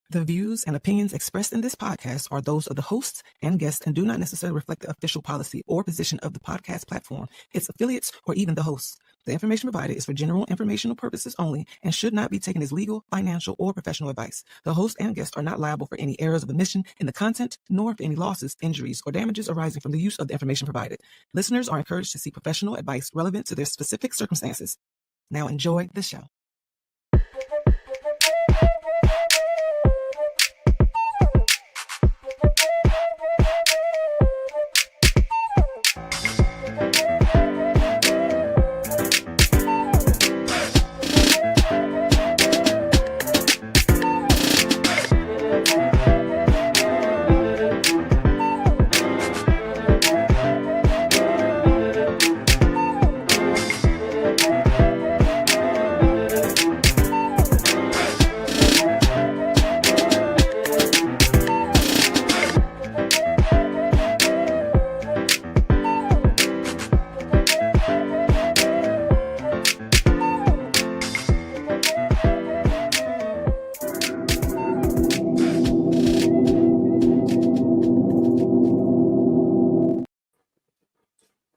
The views and opinions expressed in this podcast are those of the hosts and guests and do not necessarily reflect the official policy or position of the podcast platform, its affiliates, or even the hosts. The information provided is for general informational purposes only and should not be taken as legal, financial, or professional advice. The host and guests are not liable for any errors of omission in the content, nor for any losses, injuries, or damages arising from the use of the information provided. Listeners are encouraged to seek professional advice relevant to their specific circumstances. Now enjoy the show.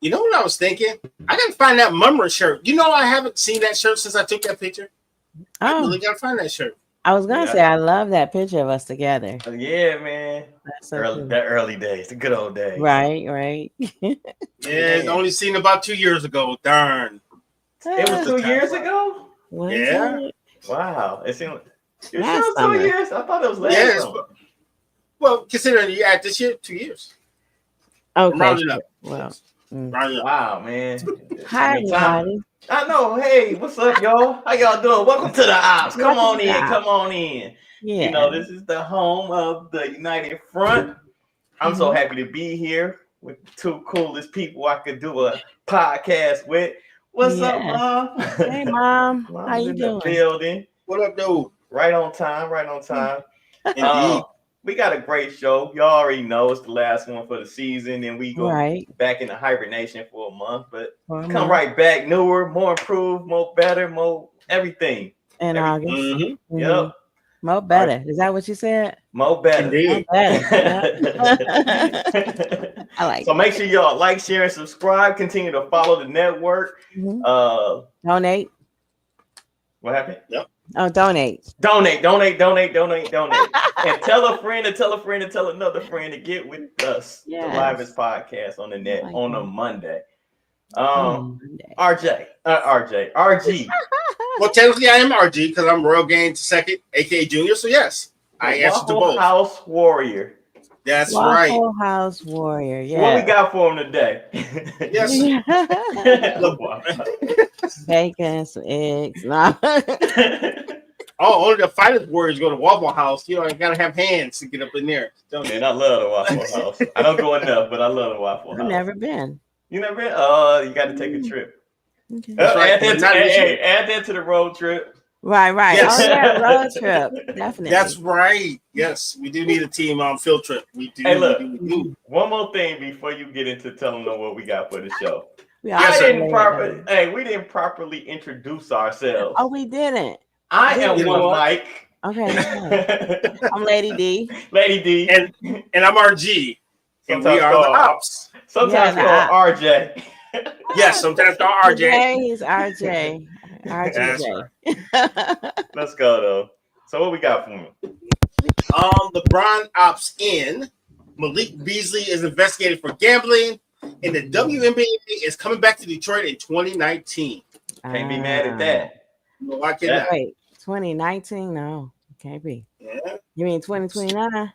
You know what I was thinking? I gotta find that Mumra shirt. You know I haven't seen that shirt since I took that picture. I really gotta find that shirt. I was gonna say I love that picture of us together. Yeah, man. That's so early days, the good old days. Right. Yeah, only seen about 2 years ago. Darn. It was 2 years ago? Yeah. Wow. It seemed it was 2 years. I thought it was last summer. Well, considering you add this year, 2 years. Okay. Well. Wow, man. Hi, everybody. I know. Hey, what's up, y'all? How y'all doing? Welcome to the Ops. Come on in. Yeah. You know, this is the home of the United Front. I'm so happy to be here with the two coolest people I could do a podcast with. What's up, Mom? Hey, Mom. How you doing? Building. What up, dude? Right on time. Indeed. We got a great show. Y'all already know it's the last one for the season, and we go back into hibernation for a month. But come right back, newer, more improved, more better, more everything. In August. Mm-hmm. Yep. More better. Is that what you said? More better. More better. I like so make sure y'all like, share, and subscribe. Continue to follow the network. Donate. What happened? Yep. Oh, donate. Donate. And tell a friend to tell a friend to tell another friend to get with us. The livest podcast on the net on a Monday. RG. Well, technically I am RG because I'm Royal Gain second, aka Junior. So yes, I answer to both. House Warrior. That's Waffle House Warrior. Yeah. What we got for him today? Yes. Bacon, some eggs. Only the finest warriors go to Waffle House. You know, you gotta have hands to get up in there. Man, I love the Waffle House. I don't go enough, but I love the Waffle House. I've never been. You never been? Oh, you got to take a trip. Okay. Add that to the road trip. Right. Yes. Oh yeah, road trip. Definitely. That's right. Yes, we do need a team field trip. We do. Hey, look. One more thing before you get into telling them what we got for the show. We didn't properly introduce ourselves. Oh, we didn't. I am one Mike. Okay. I'm Lady D. And I'm RG. And we are the Ops. Sometimes called RJ. Yes, sometimes called RJ. Today he's RJ. RJ. Let's go though. So what we got for him? LeBron opts in. Malik Beasley is investigated for gambling, and the WNBA is coming back to Detroit in 2019. Can't be mad at that. No, I cannot. Wait, 2019? No, can't be. Yeah. You mean 2029?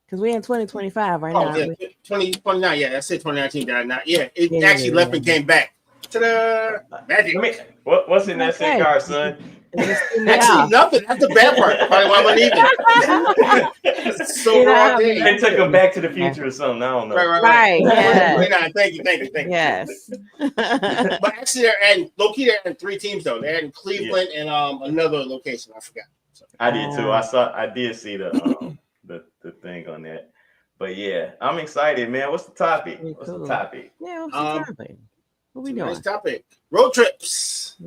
Because we're in 2025 right now. Yeah, 2029. Yeah, I said 2019. Yeah, it actually left and came back. Ta-da! Magic. What's in that cigar, son? Actually, nothing. That's the bad part. Probably why I'm leaving. So wrong. They took him back to the future or something. I don't know. Right. Yeah. Thank you. Yes. But actually, they're adding adding 3 teams though. They're adding Cleveland and another location. I forgot. So. I did too. I did see the thing on that. But yeah, I'm excited, man. What's the topic? Yeah, what's the topic? What we doing? Nice topic. Road trips.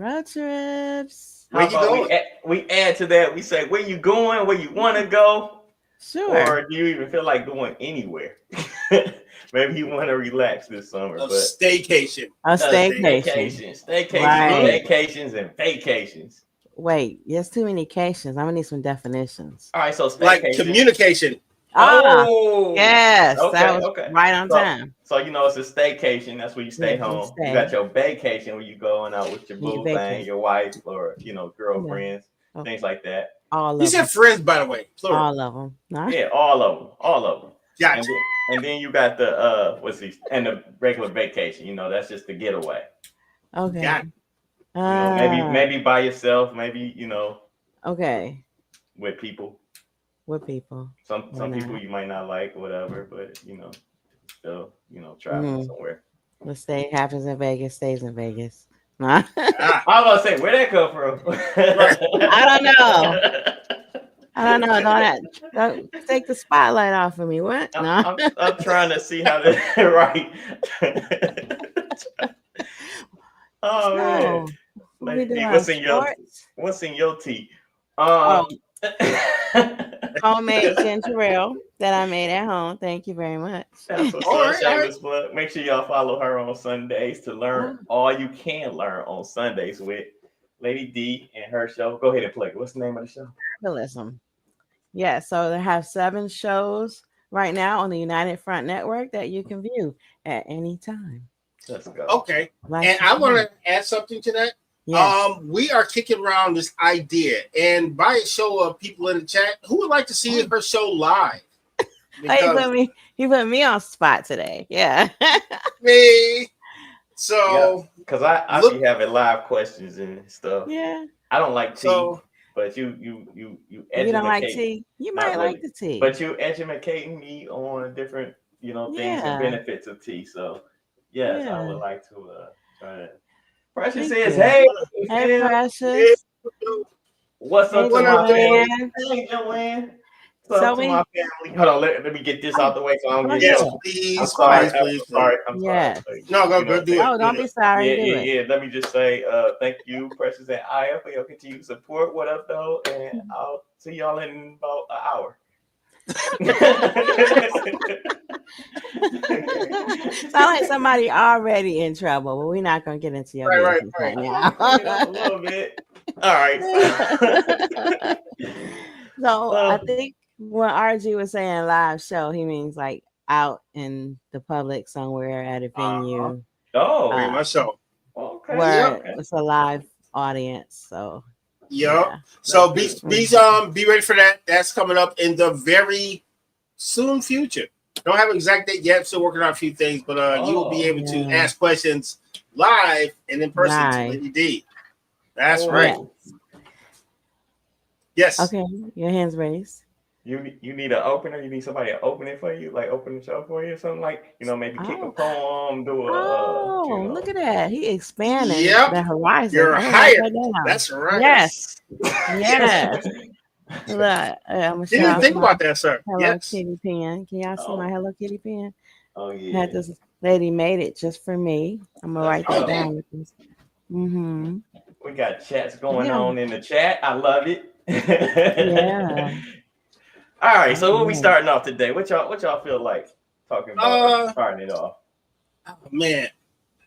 How about we add to that? We say, where you going? Where you want to go? Sure. Or do you even feel like going anywhere? Maybe you want to relax this summer. A staycation. Staycations, right. vacations, and vacations. Wait, there's too many cations. I'm gonna need some definitions. All right, so like communication. Oh, yes, okay, that was right on time. So it's a staycation. That's where you stay home. You got your vacation where you going out with your boo thing, your wife, or girlfriends, things like that. All of you said them. Friends, by the way. Plural. All of them. Nah. Yeah, all of them. Gotcha. And then you got the the regular vacation. That's just the getaway. Okay. Got it. Maybe by yourself. Maybe Okay. With people. With people. Some people you might not like, whatever, but still traveling somewhere. Let's say it happens in Vegas, stays in Vegas. Nah. I was about to say, where'd that come from? I don't know. Don't take the spotlight off of me. What? No. I'm trying to see how to right. Oh man. What's in your tea? Homemade ginger ale that I made at home. Thank you very much. That's what's shameless plug. Make sure y'all follow her on Sundays to learn all you can learn on Sundays with Lady D and her show. Go ahead and play. What's the name of the show? Capitalism. Yeah, so they have 7 shows right now on the United Front Network that you can view at any time. Let's go. Okay. And I want to add something to that. Yes. We are kicking around this idea, and by a show of people in the chat, who would like to see her show live? Because, he put me on spot today. Yeah. Me. So, because I be having live questions and stuff. Yeah. I don't like tea, but you don't like tea. You might like the tea, but you educating me on different things and benefits of tea. So yes, I would like to try that. Precious says, hey, Precious. What's up to my family? Hey, Joanne. What's up to my family? Hold on, let me get this out the way so I don't get please. I'm sorry. I'm sorry. No, go do it. Oh, don't be sorry. Yeah. Let me just say thank you, Precious and Aya, for your continued support. What up, though? And I'll see y'all in about an hour. Sound like somebody already in trouble, but we're not gonna get into your business right now. A little bit. All right. So I think when RG was saying live show, he means like out in the public somewhere at a venue. Oh, very much so. Okay. Where it's a live audience. So So be ready for that. That's coming up in the very soon future. Don't have an exact date yet. Still working on a few things, but you will be able to ask questions live and in person to Lady D. That's right. Yes. Okay. Your hands raised. You need an opener. You need somebody to open it for you, like open the show for you, or something like maybe kick a poem, do a. Look at that! He expanded the horizon. You're higher. That's right. Yes. Yes. Look, didn't even think about that, sir. Hello Kitty pen. Can y'all see my Hello Kitty pen? Oh yeah. This lady made it just for me. I'm gonna write that down with this. Mm-hmm. We got chats going on in the chat. I love it. Yeah. All right, so what we starting off today? What y'all feel like talking about starting it off? Oh, man,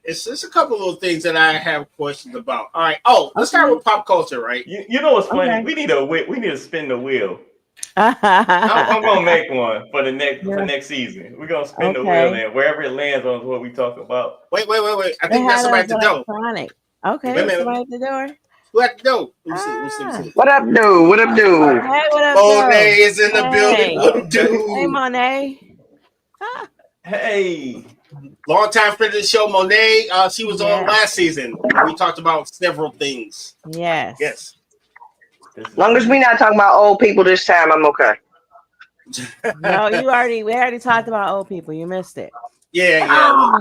it's a couple of little things that I have questions about. All right. Let's start with pop culture, right? You know what's funny? Okay. We need to spin the wheel. I'm gonna make one for the next season. We're gonna spin the wheel, and wherever it lands on is what we talk about. Wait. I think that's somebody at the door. Okay, somebody at the door. Who at the door? Let me see. What up, dude? What up, dude? Hey, what up, Monet is in the building. What up, dude? Hey, Monet. Hey. Long time friend of the show, Monet. She was on last season. We talked about several things. Yes. As long as we're not talking about old people this time, I'm okay. No, we already talked about old people. You missed it. Yeah.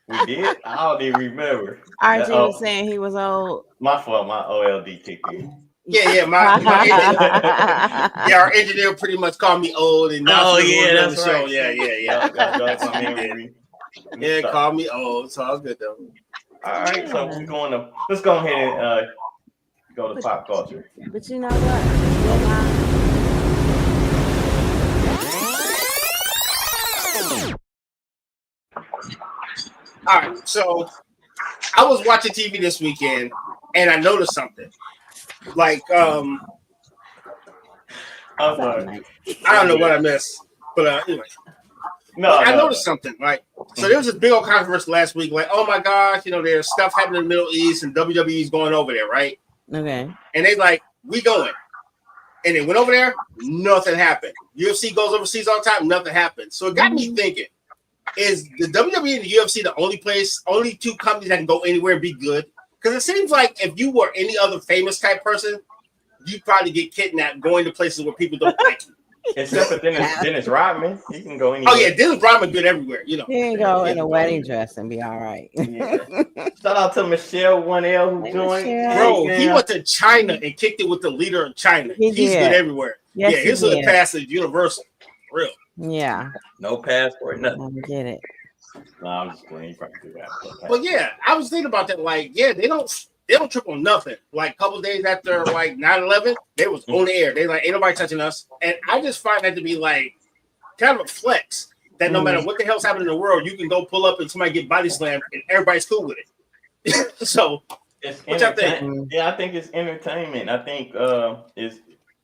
We did? I don't even remember. RG was saying he was old. My fault. My OLD kicked in. Yeah. Our engineer pretty much called me old, and that's right. Show. Yeah. Yeah, call me old. So I was good though. All right, so let's go ahead and go to pop culture. But you know what? All right, so I was watching TV this weekend, and I noticed something. Like, I'm sorry. I don't know what I missed, but anyway. I noticed something. Like, so there was this big old controversy last week. Like, oh my gosh, there's stuff happening in the Middle East, and WWE's going over there, right? Okay. And they like, we going. And they went over there, nothing happened. UFC goes overseas all the time, nothing happened. So it got me thinking, is the WWE and the UFC the only two companies that can go anywhere and be good? Because it seems like if you were any other famous type person, you'd probably get kidnapped going to places where people don't like you. Except for Dennis Rodman. He can go anywhere. Oh, yeah, Dennis Rodman good everywhere, He can go in a wedding dress and be all right. Yeah. Shout out to Michelle 1L who joined. Bro, he went to China and kicked it with the leader of China. He's good everywhere. Yes, yeah, his little pass is universal. Real. Yeah. No passport, nothing. I get it. No, I'm just playing. But yeah, I was thinking about that. Like, yeah, they don't trip on nothing. Like a couple days after like 9/11, they was on the air. They like ain't nobody touching us. And I just find that to be like kind of a flex that no matter what the hell's happening in the world, you can go pull up and somebody get body slammed and everybody's cool with it. So what y'all think? Yeah, I think it's entertainment. I think it's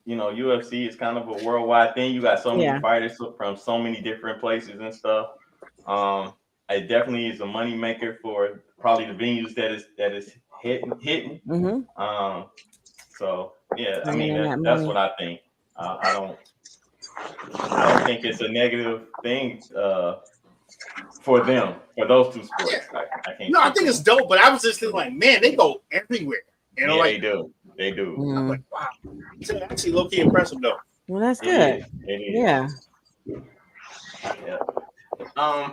UFC is kind of a worldwide thing. You got so many fighters from so many different places and stuff. It definitely is a money maker for probably the venues that is hitting. So yeah, I mean that's what I think. I don't think it's a negative thing for them, for those two sports. I think it's dope, but I was just thinking like, man, they go everywhere. Like, they do. I'm like, wow, it's actually low key impressive though. Well, that's good. It is. Yeah.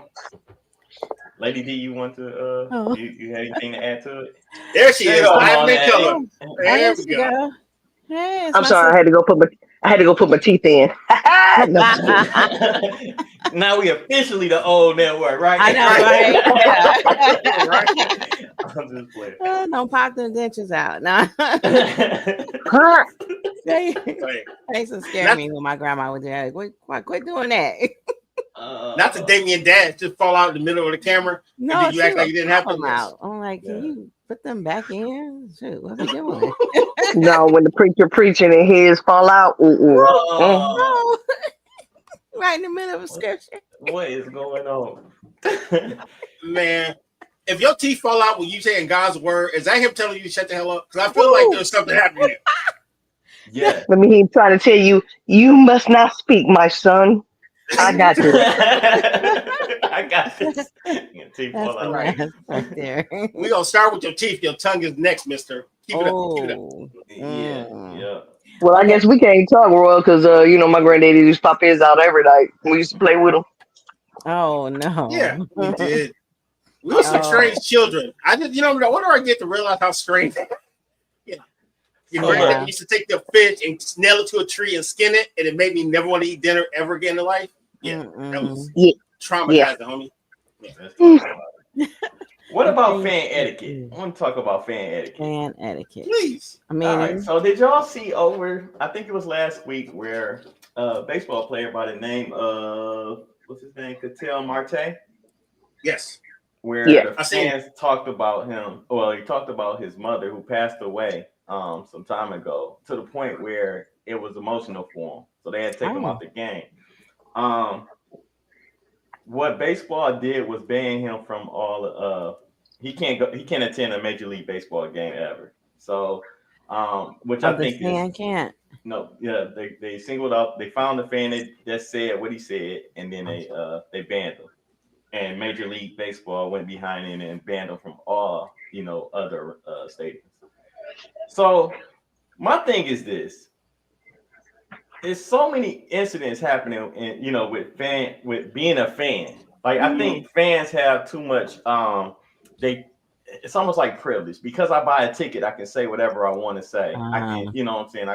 Lady D, you want to you had anything to add to it? There she is. There we go. Hey, I'm sorry, I had to go put my teeth in. Now we officially the old network, right? I know, right? Right. I'm just playing. Don't pop them dentures out. No. Thanks for scaring me when my grandma was there. Quit doing that. Not the Damien dad just fall out in the middle of the camera. No, and then you act like you didn't have them out. I'm like, can you put them back in? Shoot, what's he doing? No, when the preacher preaching and his fall out. No. Right in the middle of a scripture. What is going on? Man, if your teeth fall out when you saying God's word, is that him telling you to shut the hell up? Because I feel like there's something happening. Yeah. Let me hear him trying to tell you, you must not speak, my son. I got this. I got this. Teeth fall out right there. We're going to start with your teeth. Your tongue is next, mister. Keep it up. Keep it up. Yeah. Well, I guess we can't talk, Roy, because, my granddaddy used to pop his out every night. We used to play with him. Oh, no. Yeah, we did. We were some strange children. I just, what do I get to realize how strange? Your granddad used to take the fish and nail it to a tree and skin it, and it made me never want to eat dinner ever again in life. Yeah, that was traumatizing, homie. Yeah. What about fan etiquette? I want to talk about fan etiquette. Fan etiquette. Please. I mean, all right, so did y'all see I think it was last week where a baseball player by the name of, what's his name? Ketel Marte? Yes. Where the fans talked about him. Well, he talked about his mother who passed away some time ago, to the point where it was emotional for him. So they had to take him out the game. What baseball did was ban him from all he can't attend a Major League Baseball game ever. So which I think can't. No, yeah, they singled out, they found the fan that said what he said, and then they banned him. And Major League Baseball went behind him and banned him from all other stadiums. So my thing is this: there's so many incidents happening, with being a fan. Like I think fans have too much. It's almost like privilege, because I buy a ticket. I can say whatever I want to say. I can, you know what I'm saying.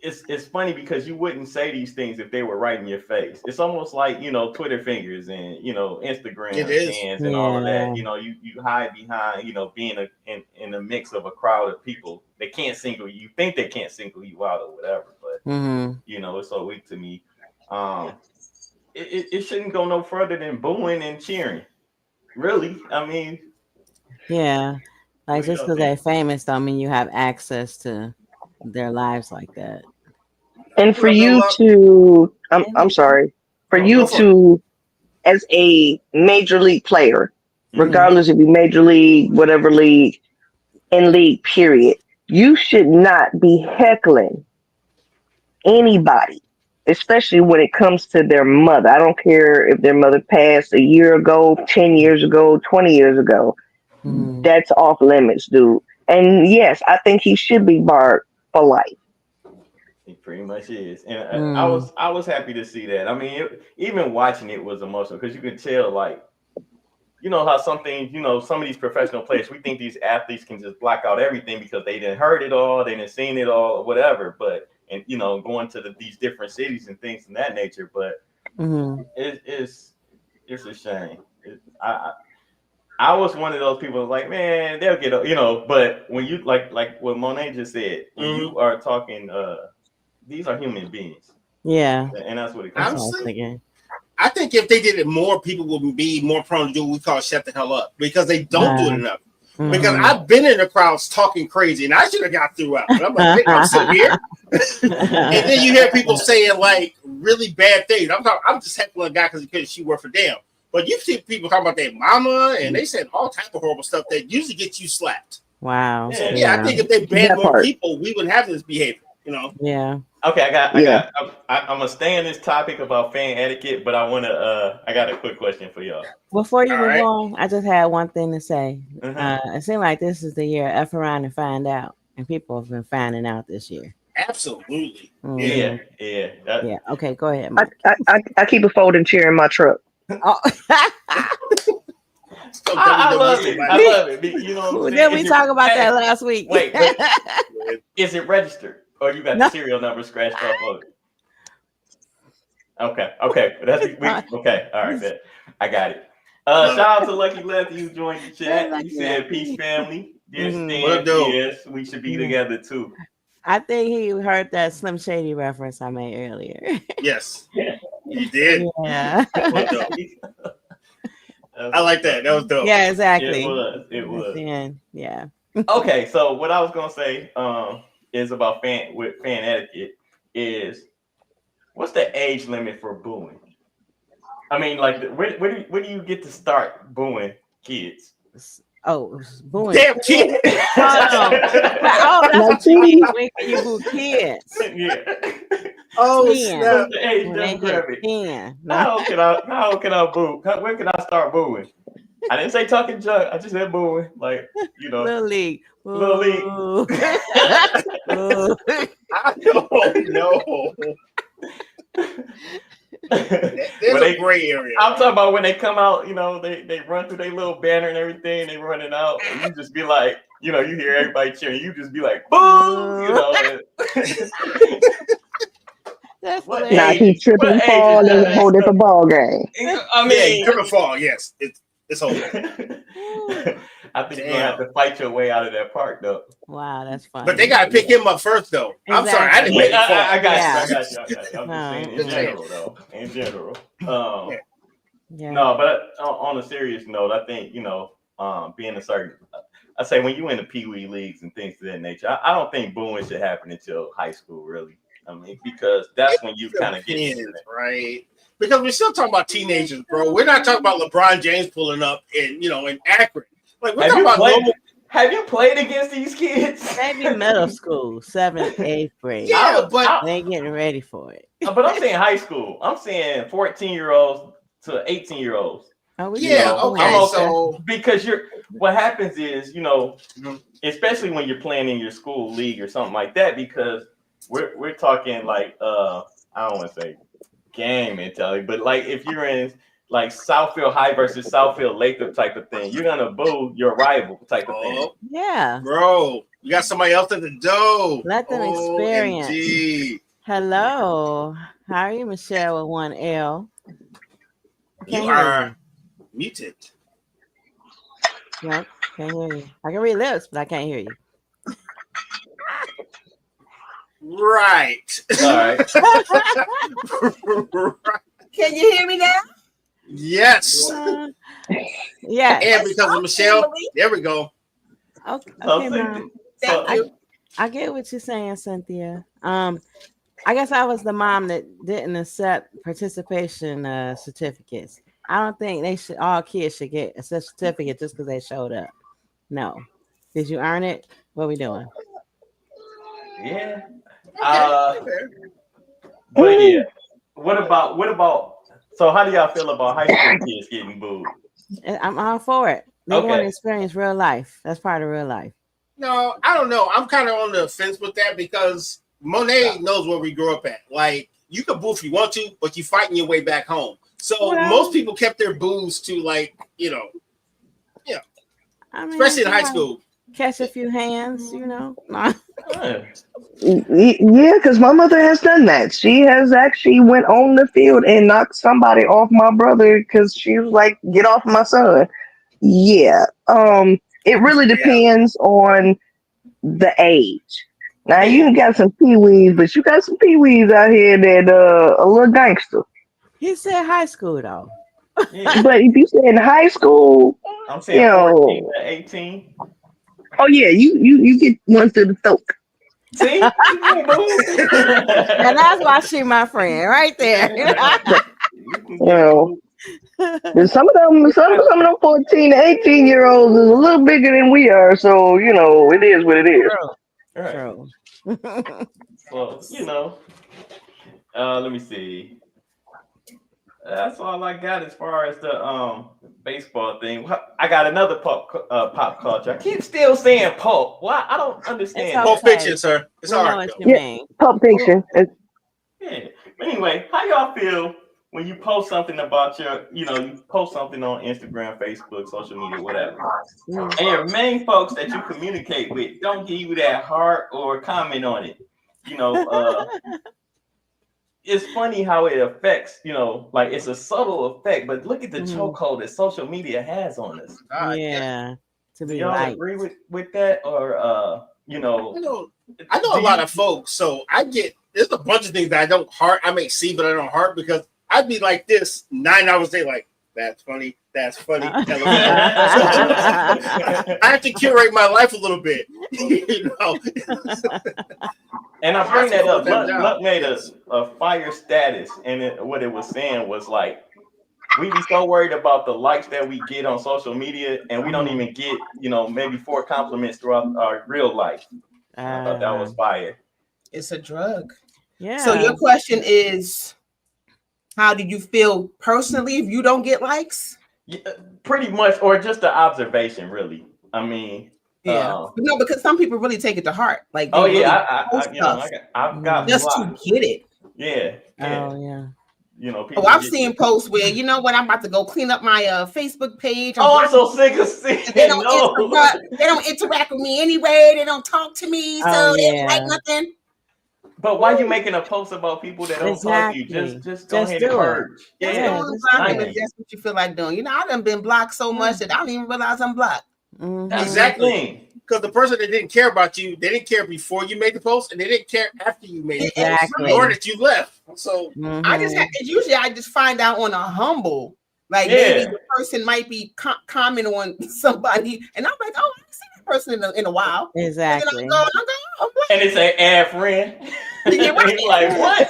it's funny because you wouldn't say these things if they were right in your face. It's almost like, Twitter fingers and, Instagram hands and all of that. You hide behind, being in a mix of a crowd of people. They can't single you. You think they can't single you out or whatever, but it's so weak to me. It shouldn't go no further than booing and cheering. Really, I mean, yeah, like just because they're famous don't mean you have access to their lives like that. And for you to, I'm sorry, for you to, as a major league player, regardless if you major league, whatever league, in league period, you should not be heckling anybody, especially when it comes to their mother. I don't care if their mother passed a year ago, 10 years ago, 20 years ago. That's off limits, dude. And yes, I think he should be barred for life. He pretty much is, and I was happy to see that. I mean, even watching it was emotional because you could tell, like, how some things, some of these professional players, we think these athletes can just block out everything because they didn't heard it all, they didn't seen it all, or whatever. But going to these different cities and things of that nature. But it's a shame. I was one of those people like, man, they'll get, But when you like what Monet just said, when you are talking. These are human beings. Yeah. And that's what it comes to. I think if they did it more, people would be more prone to do what we call shut the hell up because they don't do it enough. Because I've been in the crowds talking crazy and I should have got through out. But I'm like, I'm sitting here. And then you hear people saying like really bad things. I'm just heckling a guy because he couldn't shoot worth a damn. But you see people talking about their mama and they said all type of horrible stuff that usually gets you slapped. Wow. So I think if they banned more people, we wouldn't have this behavior. Yeah. Okay, I'm gonna stay on this topic about fan etiquette, but I got a quick question for y'all. Before you move on, I just had one thing to say. It seems like this is the year F around and find out, and people have been finding out this year. Absolutely. Yeah. Okay, go ahead, Mike. I keep a folding chair in my truck. Oh. I love it. I love it. You know what I'm saying? Did we talk about that last week? Wait. Is it registered? Or you got the serial number scratched off of it? Okay. Okay. All right, bet. I got it. Shout out to Lucky Lefty who joined the chat. He said, "Peace, family. Yes, we should be together too." I think he heard that Slim Shady reference I made earlier. Yes, he did. Yeah. I like that. That was dope. Yeah, exactly. It was. Yeah. Okay, so what I was gonna say is about fan etiquette is what's the age limit for booing? I mean, like, where do you get to start booing kids? Oh, booing. Damn kid. That's what you mean. When can you boo kids? Yeah. Oh, snap. The age demographic. How can I boo? When can I start booing? I didn't say talking junk. I just said booing. Like, Little league. Little league. I don't know. There's a gray area. I'm talking about when they come out, they run through their little banner and everything, they running out, and you just be like, you hear everybody cheering, you just be like, boo, That's now he trip and fall in a whole different ball game. I mean, trip and fall, yes. It's over. I think you're gonna have to fight your way out of that park, though. Wow, that's fun. But they gotta pick him up first, though. Exactly. I'm sorry, I didn't make it fall. I got you. I'm just saying in general, though. In general. No, but on a serious note, I think being a certain, I say when you in the Pee Wee leagues and things of that nature, I don't think booing should happen until high school, really. I mean, because that's when you kind of get into it, right? Because we're still talking about teenagers, bro. We're not talking about LeBron James pulling up in Akron. Like, we're talking about have you played against these kids? Maybe middle school, 7th, 8th grade. Yeah, but they ain't getting ready for it. But I'm saying high school. I'm saying 14-year-olds to 18-year-olds. Oh, yeah, okay. So because what happens is, especially when you're playing in your school league or something like that, because we're talking like I don't want to say gang mentality, but like if you're in like Southfield High versus Southfield Lathrop type of thing. You're gonna boo your rival type of thing. Yeah, bro, you got somebody else at the door. Let them experience. OMG. Hello, how are you, Michelle with one L? You are muted. Yep, can't hear you. I can read lips, but I can't hear you. Right. All right. Can you hear me now? Yes. Yeah. And because of Michelle, there we go. Okay, Mom. Thank you. I get what you're saying, Cynthia. I guess I was the mom that didn't accept participation certificates. I don't think all kids should get a certificate just because they showed up. No. Did you earn it? What are we doing? Yeah. But yeah. What about so how do y'all feel about high school kids getting booed? I'm all for it. They want to experience real life. That's part of real life. No, I don't know. I'm kind of on the fence with that because Monet knows where we grew up at. Like, you can boo if you want to, but you're fighting your way back home. So most people kept their boos to, like, I mean, especially in high school. Catch a few hands, Yeah, because my mother has done that. She has actually went on the field and knocked somebody off my brother because she was like, "Get off my son." Yeah. It really depends on the age. Now you got some peewees, but you got some peewees out here that a little gangster. He said high school though. Yeah. But if you say in high school, I'm saying 14 to 18. Oh yeah, you get one to the throat. See, and that's why she my friend right there. Some of them 14 to 18-year-olds is a little bigger than we are, so it is what it is. True. Well, let me see. That's all I got as far as the baseball thing. I got another pop culture. I keep still saying pulp. Why? I don't understand. Pulp Fiction, sir. It's all right. Pulp Fiction. Yeah. Anyway, how y'all feel when you post something about you post something on Instagram, Facebook, social media, whatever, and your main folks that you communicate with don't give you that heart or comment on it? It's funny how it affects, like it's a subtle effect, but look at the chokehold that social media has on us. Yeah. Do y'all agree with that? Or I know a lot of folks, so there's a bunch of things that I don't heart. I may see, but I don't heart because I'd be like this 9 hours a day, like, that's funny. That's funny. I have to curate my life a little bit, And I bring that up. Luck made a fire status, and what it was saying was like, we be so worried about the likes that we get on social media, and we don't even get, maybe 4 compliments throughout our real life. I thought that was fire. It's a drug. Yeah. So your question is, how do you feel personally if you don't get likes? Yeah, pretty much, or just the observation, really. I mean, no, because some people really take it to heart. Like, I've got just blocked. to get it. Yeah. Oh yeah. People I've seen posts where when I'm about to go clean up my Facebook page. I'm so sick of seeing. They don't interact with me anyway. They don't talk to me, so they don't like nothing. But why are you making a post about people that don't talk to you? Just go ahead and purge. Yeah, that's what you feel like doing. I done been blocked so much that I don't even realize I'm blocked. Exactly. Because the person that didn't care about you, they didn't care before you made the post, and they didn't care after you made the post, or that you left. So I just find out on a humble, maybe the person might be commenting on somebody, and I'm like, oh, I haven't seen that person in a while. Exactly. And then I go, and it's an ad friend. Like what?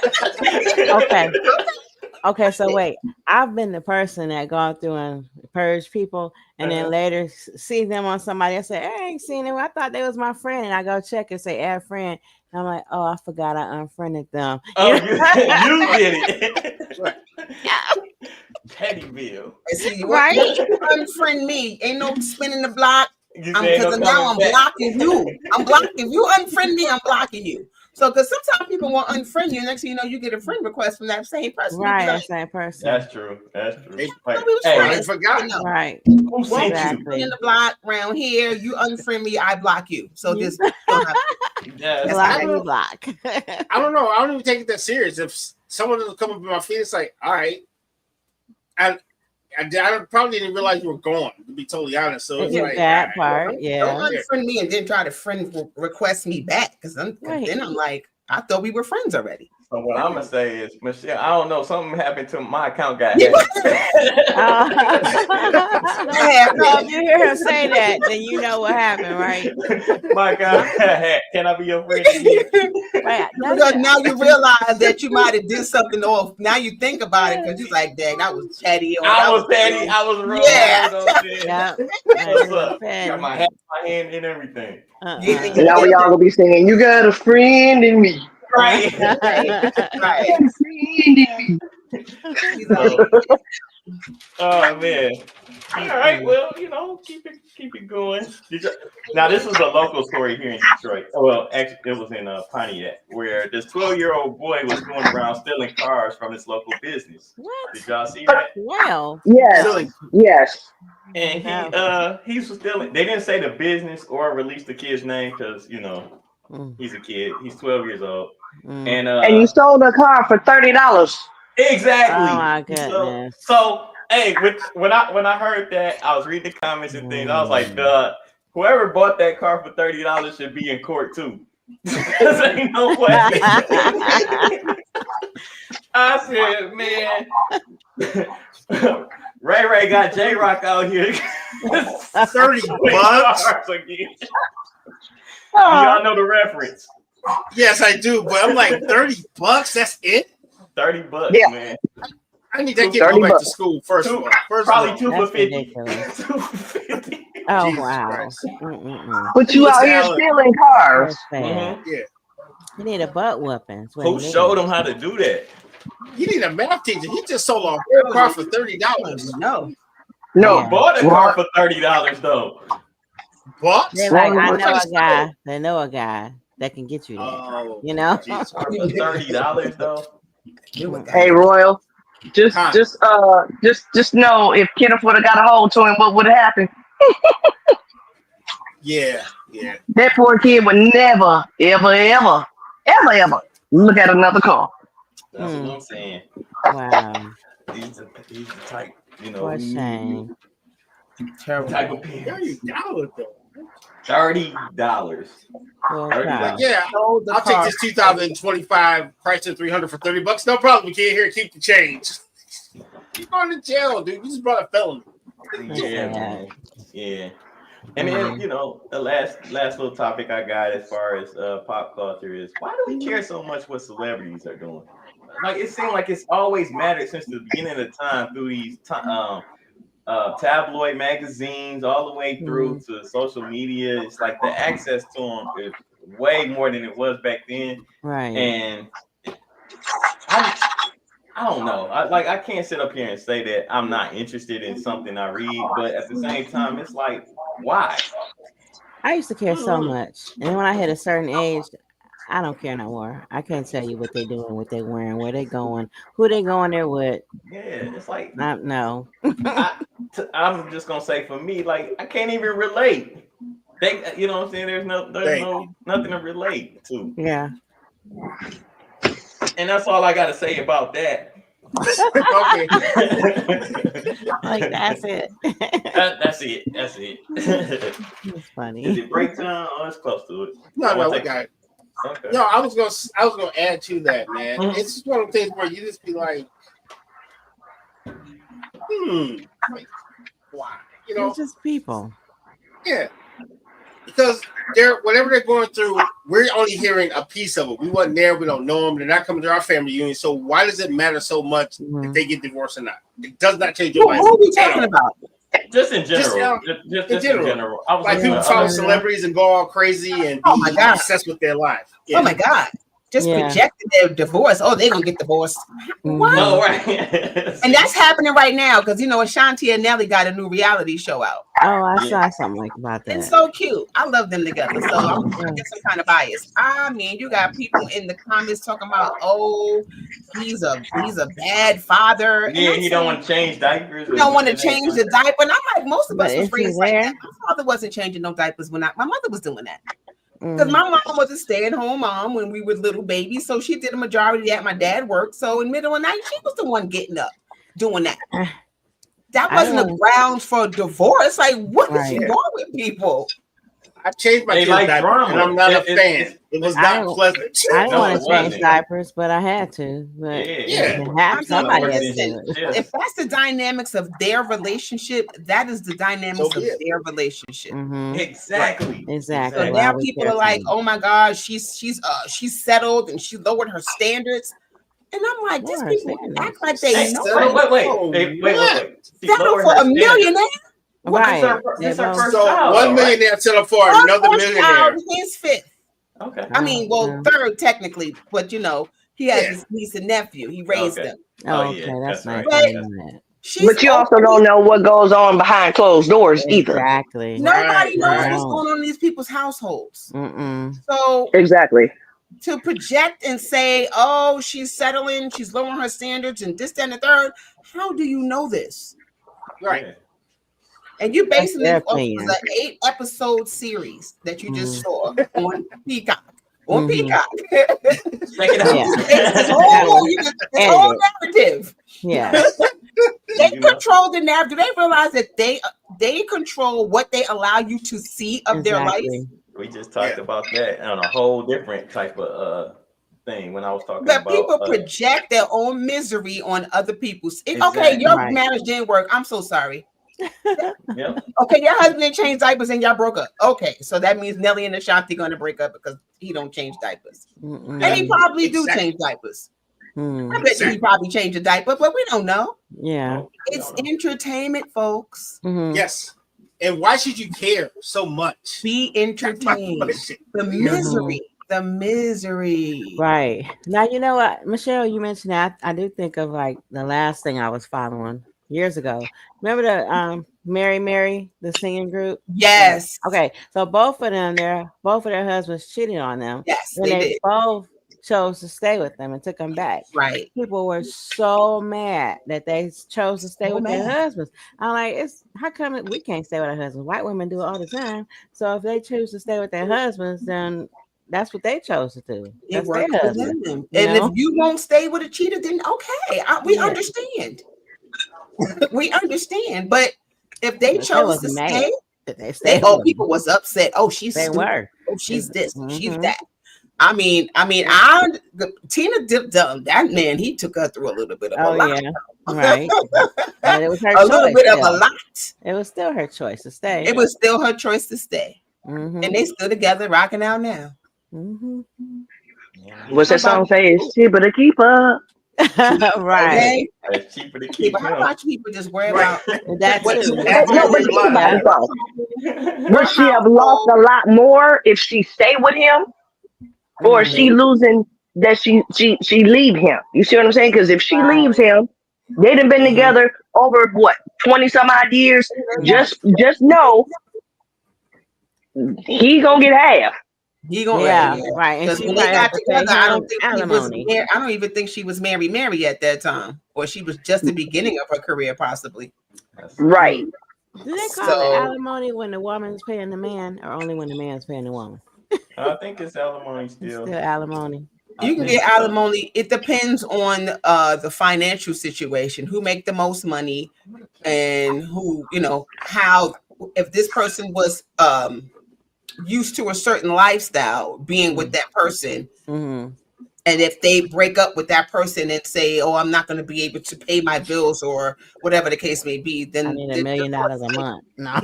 Okay, so wait. I've been the person that go through and purge people, and then later see them on somebody. I say, I ain't seen them. I thought they was my friend, and I go check and say add friend. And I'm like, oh, I forgot I unfriended them. Oh, you did it. Pettyville. See, right? Unfriend me. Ain't no spinning the block. Because now I'm blocking you. I'm blocking you. Unfriend me. I'm blocking you. So, because sometimes people want to unfriend you, next thing you know, you get a friend request from that same person. Right, like, that same person. That's true. That's true. I forgot. Right. Who sent Exactly. you in the block around here? You unfriend me, I block you. So this. Block and block. I don't know. I don't even take it that serious. If someone doesn't come up in my feed, it's like, all right. I probably didn't realize you were gone, to be totally honest. So it's like that part, yeah. Don't unfriend me and then try to friend request me back, because then I'm like, I thought we were friends already. So what I'm gonna say is, Michelle, I don't know, something happened to my account got So if you hear him say that, then you know what happened, right? My God, can I be your friend again? Right. Because now you realize that you might have did something off. Now you think about it because you're like, dang, that was chatty. I was petty. I was wrong. Yeah. What's up? Got my hat, my hand, and everything. And now we all gonna be saying, "You got a friend in me." Right. Right. Oh man. All right. Well, keep it going. Now this is a local story here in Detroit. Well, actually, it was in Pontiac, where this 12-year-old boy was going around stealing cars from his local business. What? Did y'all see that? Wow. Yes. And he was stealing. They didn't say the business or release the kid's name because he's a kid. He's 12 years old. And you sold a car for $30. Exactly. Oh my goodness. So hey, when I heard that, I was reading the comments and things. I was like, whoever bought that car for $30 should be in court too. Because ain't no way. I said, man, Ray got J-Rock out here. $30 again. Y'all know the reference. Yes, I do, but I'm like $30. That's it. $30, man. I need that kid to go back to school first. Probably $2 for $50. Oh Jesus wow! But you out here stealing cars. Yeah. You need a butt whooping. Who showed him how to do that? He need a math teacher. He just sold a car for $30. No. Bought a car for $30 though. What? They're like, I know a guy. They know a guy that can get you that. $30 though. Hey, Royal. Just know if Kenneth would have got a hold to him, what would have happened? Yeah. That poor kid would never, ever look at another car. That's what I'm saying. Wow. He's the type, What shame. Terrible type of parents. $30 though. $30. Yeah, I'll take this 2025 Chrysler 300 for $30. No problem. We can't hear. Keep the change. Keep going to jail, dude. You just brought a felony. Yeah, man. Yeah. And then the last little topic I got as far as pop culture is, why do we care so much what celebrities are doing? Like, it seems like it's always mattered since the beginning of the time through these tabloid magazines all the way through to social media. It's like the access to them is way more than it was back then. Right. And I don't know. I can't sit up here and say that I'm not interested in something I read, but at the same time, it's like, why? I used to care so much, and when I hit a certain age, I don't care no more. I can't tell you what they're doing, what they're wearing, where they're going, who they going there with. Yeah, it's like no. I'm just gonna say, for me, like, I can't even relate. You know what I'm saying? There's nothing to relate to. Yeah. And that's all I got to say about that. Okay. Like, that's it. That's it. It's funny. Is it break time? Oh, it's close to it. No, we got it. Okay. No, I was gonna add to that, man. Mm-hmm. It's just one of the things where you just be like, like, why? It's just people. Yeah. Because whatever they're going through, we're only hearing a piece of it. We wasn't there. We don't know them. They're not coming to our family reunion. So why does it matter so much if they get divorced or not? It does not change your life. What are we talking about? Just in general. Just in general. Like people follow celebrities and go all crazy and be obsessed with their life. Yeah. Oh my God. just projected their divorce. Oh, they're gonna get divorced. What? No, right. And that's happening right now because Ashanti and Nelly got a new reality show out. Oh, I saw something like about that. It's so cute. I love them together. So I get some kind of bias. I mean, you got people in the comments talking about, oh, he's a bad father. Yeah, he don't want to change diapers. You don't want to change the diaper. And I'm like, most of us was raised like that. My father wasn't changing no diapers my mother was doing that. Because my mom was a stay-at-home mom when we were little babies. So she did a majority of that. My dad worked. So in the middle of the night, she was the one getting up, doing that. That wasn't a ground for divorce. Like, what is wrong with people? I changed my like diaper, drama. and I'm not a fan. It was not pleasant. I didn't want to change diapers, but I had to. But somebody has to. If that's the dynamics of their relationship, that is the dynamics of their relationship. Exactly. Exactly. So now people are like, "Oh my God, she's settled and she lowered her standards." And I'm like, these people act like they know. Wait. Settle for a millionaire. Right. This her first so child, 1 millionaire settled for another millionaire. His fifth. Okay. I mean, third technically, but he has his niece and nephew. He raised them. Oh, okay, that's nice. But you also don't know what goes on behind closed doors either. Exactly. Nobody knows what's going on in these people's households. So exactly. To project and say, oh, she's settling, she's lowering her standards, and this, that, and the third. How do you know this? Right. And you're basing it off of an 8-episode series that you just saw on Peacock. On Peacock. Check it out. This whole narrative. Yeah. They control the narrative. Do they realize that they control what they allow you to see of their life? We just talked about that on a whole different type of thing when I was talking about. But people project their own misery on other people's. Okay, your marriage didn't work. I'm so sorry. Okay, your husband didn't change diapers and y'all broke up. Okay, so that means Nelly and Ashanti going to break up because he don't change diapers. And he probably do change diapers. I bet he probably changed a diaper, but we don't know. Yeah. It's entertainment, folks. Yes. And why should you care so much? Be entertained. The misery. The misery. Right. Now, you know what, Michelle, you mentioned that. I do think of like the last thing I was following years ago. Remember the Mary, the singing group? Yes. Okay. So both of their husbands cheated on them. Yes. And they both chose to stay with them and took them back. Right. People were so mad that they chose to stay with their husbands. I'm like, how come we can't stay with our husbands? White women do it all the time. So if they choose to stay with their husbands, then that's what they chose to do. That's their husband. And if you won't stay with a cheater, then okay, we understand. We understand. But if they chose to stay, people was upset. Oh, she's stupid. Oh, she's this. She's that. I mean, Tina dipped down. That man, he took her through a little bit of a lot. Yeah, right. But it was her a little bit of a lot. It was still her choice to stay. It was still her choice to stay. And they still together, rocking out now. What's that song say? It's cheaper to keep up. Right. It's cheaper to keep up. How about people just worry about that? Would she have lost a lot more if she stayed with him? Or is she losing that she leave him? You see what I'm saying? Because if she leaves him, they'd have been together over what 20 some odd years. Just know he gonna get half. He gonna right. And when they got together, I don't even think she was Mary at that time, or she was just the beginning of her career, possibly. Right. Do they call it alimony when the woman's paying the man, or only when the man's paying the woman? I think it's alimony still. Still alimony. You can get alimony. It depends on the financial situation, who make the most money, and who how. If this person was used to a certain lifestyle, being with that person, and if they break up with that person and say, "Oh, I'm not going to be able to pay my bills," or whatever the case may be, then I need $1 million a month. No.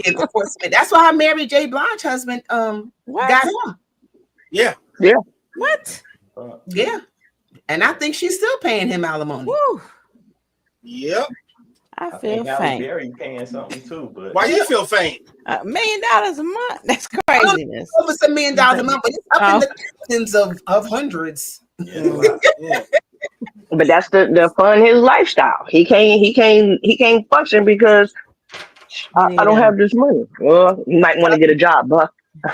That's why Mary J. Blige husband got him. Yeah. What? Yeah. And I think she's still paying him alimony. Woo. Yep. I feel faint. Barry paying something too, but why you feel faint? $1 million a month? That's craziness. It's $1 million a month, but it's up in the thousands of hundreds. Yeah. But that's the fun his lifestyle. He can't function because I don't have this money. Well, you might want to get a job, but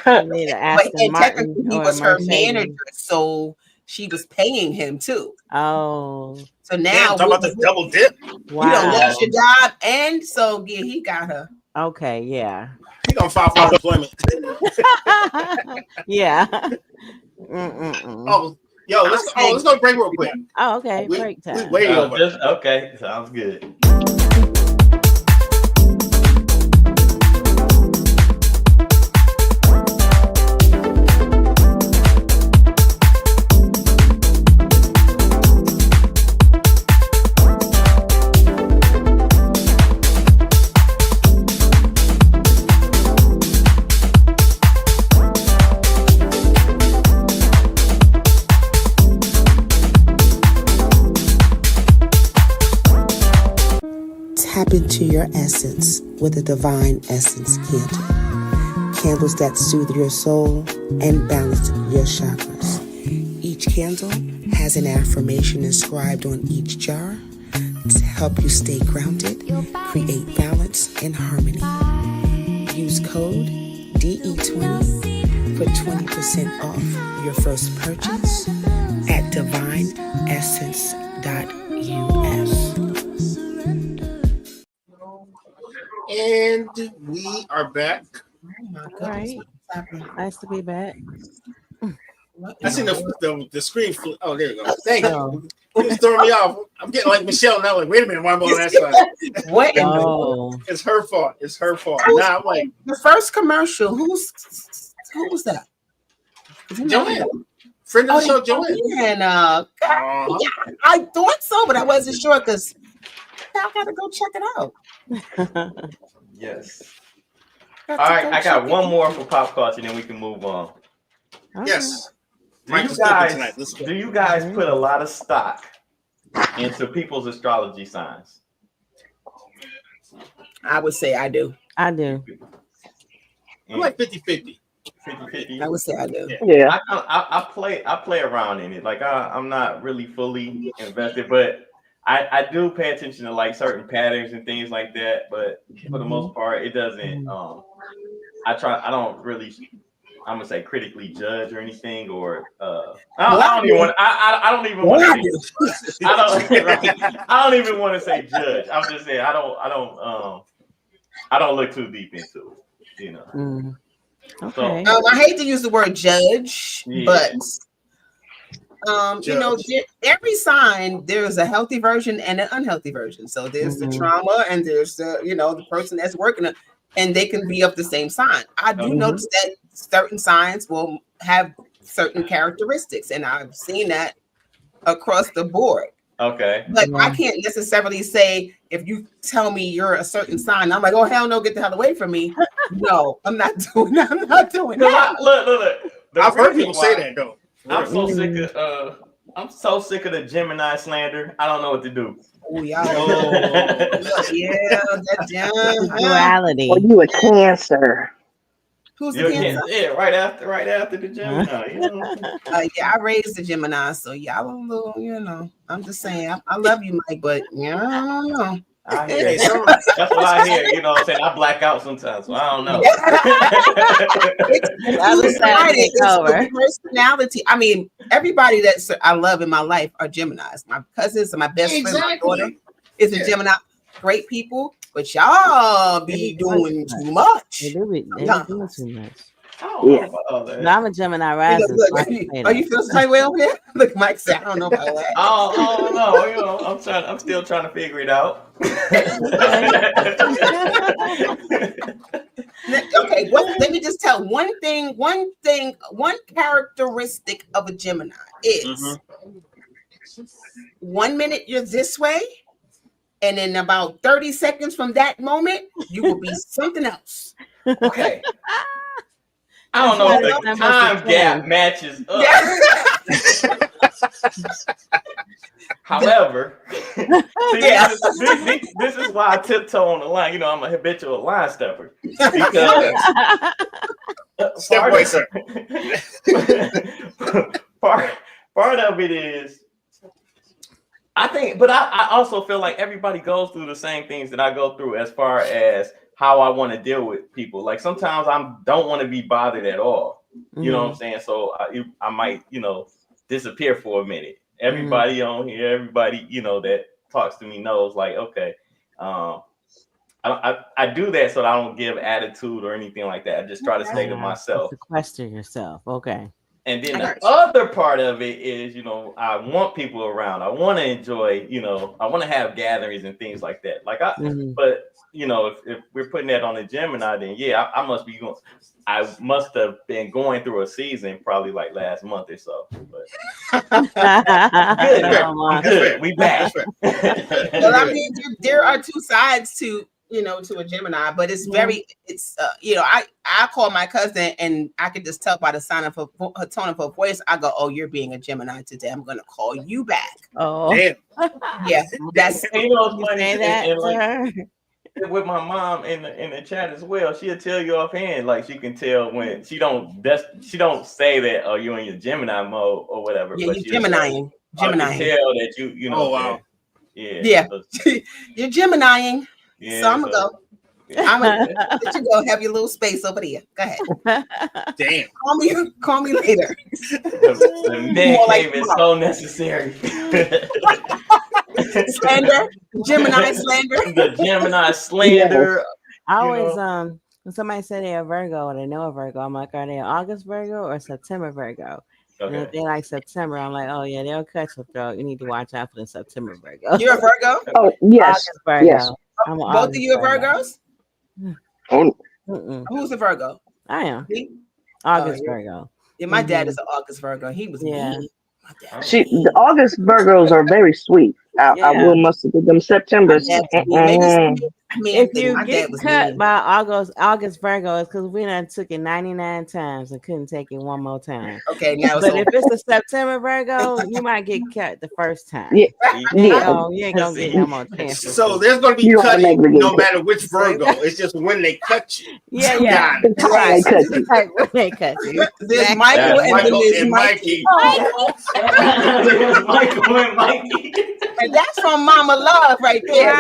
Aston Martin technically he or was her Mercedes. manager, so she was paying him too. Oh, so now talk about the double dip. Wow. You don't lost your job, and so yeah, he got her. Okay, yeah. He gonna file for unemployment. Yeah. Oh, yo, let's go break real quick. Oh, okay, break time. Way over. Okay, sounds good. Tap into your essence with a divine essence candle. Candles that soothe your soul and balance your chakras. Each candle has an affirmation inscribed on each jar to help you stay grounded, create balance and harmony. Use code DE20 for 20% off your first purchase at divineessence.us. And we are back. All right. Nice to be back. I seen the screen flip. Oh, there you go. Thank you. It was throwing me off. I'm getting like Michelle now. Like, wait a minute, why am I on that side? What? It's her fault. It's her fault. Nah, I'm like the first commercial. Who was that? Joanne. Friend of the show, Joanne. And yeah, I thought so, but I wasn't sure because I gotta go check it out. Yes. All right, I got one more for pop culture, and then we can move on. Yes. Do you guys put a lot of stock into people's astrology signs? I would say I do. I do. I'm like 50-50. 50-50. I would say I do. Yeah. I play around in it. Like I'm not really fully invested, but I do pay attention to like certain patterns and things like that. But for the most part, it doesn't. I don't really. I'm gonna say critically judge or anything, or I don't even want. I don't even want to. I don't even want to say judge. I'm just saying I don't look too deep into it. You know. Okay. I hate to use the word judge, but you know, every sign there's a healthy version and an unhealthy version. So there's the trauma, and there's the the person that's working it, and they can be of the same sign. I do notice that certain signs will have certain characteristics, and I've seen that across the board. Okay. But I can't necessarily say if you tell me you're a certain sign, I'm like, oh hell no, get the hell away from me. No, I'm not doing that. Look. I've heard people say that though. I'm so sick of the Gemini slander. I don't know what to do. Oh yeah. That duality. Well, you a Cancer. Who's the Cancer? Yeah, right after the Gemini. Yeah, I raised the Gemini, so y'all a little, I'm just saying, I love you, Mike, but I don't know. I hear that's what I hear. You know what I'm saying? I black out sometimes, so I don't know. It's personality. I mean, everybody that I love in my life are Geminis. My cousins and my best friend, my daughter, is a Gemini. Great people, but y'all be doing too much. They be doing too much. Yeah. No, I'm a Gemini rising. Are you feeling my way over there? Look, Mike said, I don't know about that. Oh no, I'm still trying to figure it out. Okay, let me just tell one characteristic of a Gemini is 1 minute you're this way, and in about 30 seconds from that moment, you will be something else. Okay. I don't know if the time gap matches up. However, this is why I tiptoe on the line. I'm a habitual line stepper. Because part of it is, I think, but I also feel like everybody goes through the same things that I go through as far as how I want to deal with people. Like sometimes I don't want to be bothered at all. You know what I'm saying? So I might, disappear for a minute. Everybody on here, everybody, that talks to me knows like, okay, I do that so that I don't give attitude or anything like that. I just try to stay to myself. Sequester yourself. Okay. And then the other part of it is, I want people around. I want to enjoy, I want to have gatherings and things like that. Like but if we're putting that on the Gemini, then yeah, I must be going. I must have been going through a season probably like last month or so. But good. We back. Well, I mean, there are two sides to to a Gemini, but it's very, I call my cousin and I can just tell by the sound of her tone of her voice. I go, "Oh, you're being a Gemini today. I'm gonna call you back." Oh, damn. Yeah, that's funny. With my mom in the chat as well, she'll tell you offhand, like she can tell when she don't say that, "Oh, you're in your Gemini mode" or whatever. Yeah, but you're Gemini. Gemini. I can tell that you know. Oh wow. Yeah. You're Geminiing. Yeah, so I'm gonna go. I'm gonna let you go. Have your little space over there. Go ahead. Damn. Call me later. The man cave is so necessary. Slander, Gemini slander. The Gemini slander. I always when somebody say they're a Virgo or they know a Virgo, I'm like, are they an August Virgo or September Virgo? Okay. And if they like September, I'm like, oh yeah, they'll cut your throat. You need to watch out for the September Virgo. You're a Virgo? Oh yes, August Virgo. yes. I'm both of you are Virgos? Oh. Who's a Virgo? I am. August Virgo. Yeah, my dad is an August Virgo. He was mean. The August Virgos are very sweet. I will must give them September. If you get cut by August Virgo, it's because we done took it 99 times and couldn't take it one more time. Okay, now but if it's a September Virgo, you might get cut the first time. Yeah, you ain't gonna get no more chances. So there's gonna be cutting no matter which Virgo. It's just when they cut you. Yeah. Right. When they cut you. There's Michael and Mikey. There's Michael and Mikey. And that's from Mama Love right there.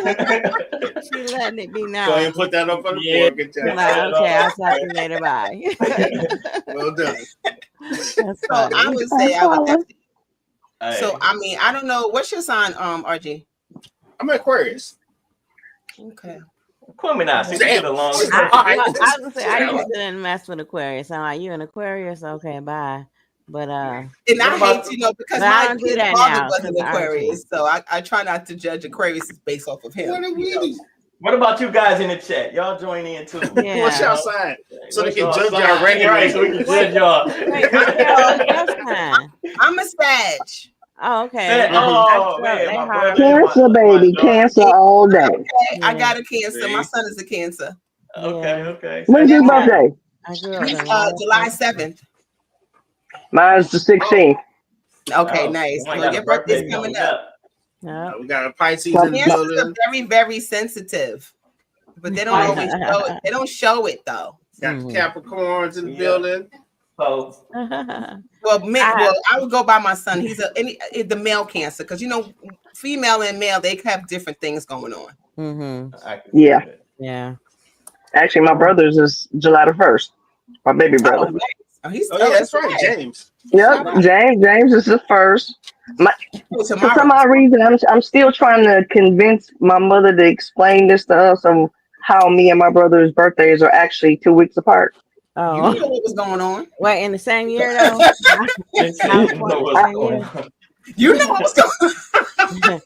Right, she letting it be known. Go ahead and put that up on the board. Good job. Okay, I'll talk to you later. Bye. Well done. So I would say I would definitely. So I mean, I don't know. What's your sign, RG? I'm an Aquarius. Okay. I was gonna say I used to mess with Aquarius. I'm like, you an Aquarius? Okay, bye. But and I hate because my kid father was an Aquarius, so I try not to judge Aquarius based off of him. What about you guys in the chat? Y'all join in too. Yeah. What's y'all sign? So they can judge y'all right, so we can judge y'all. I'm a Sag. Oh, okay. Man, Cancer, baby. Cancer all day. Okay, I got a Cancer. My son is a Cancer. Okay. When's your birthday? July 7th. Mine's the 16th. Okay, nice. Well, your birthday's coming up. We got a Pisces in the building. Very, very sensitive, but they don't always show it. They don't show it though. Got Capricorns in the building. Oh. Well, I would go by my son. He's the male Cancer because female and male they have different things going on. Mm-hmm. Yeah. Actually, my brother's is July the 1st. My baby brother. Oh, nice. That's right, James. Yep, James is the first. For some odd reason, I'm still trying to convince my mother to explain this to us on how me and my brother's birthdays are actually 2 weeks apart. Oh, you know what was going on? Wait, in the same year though? You know what's going on.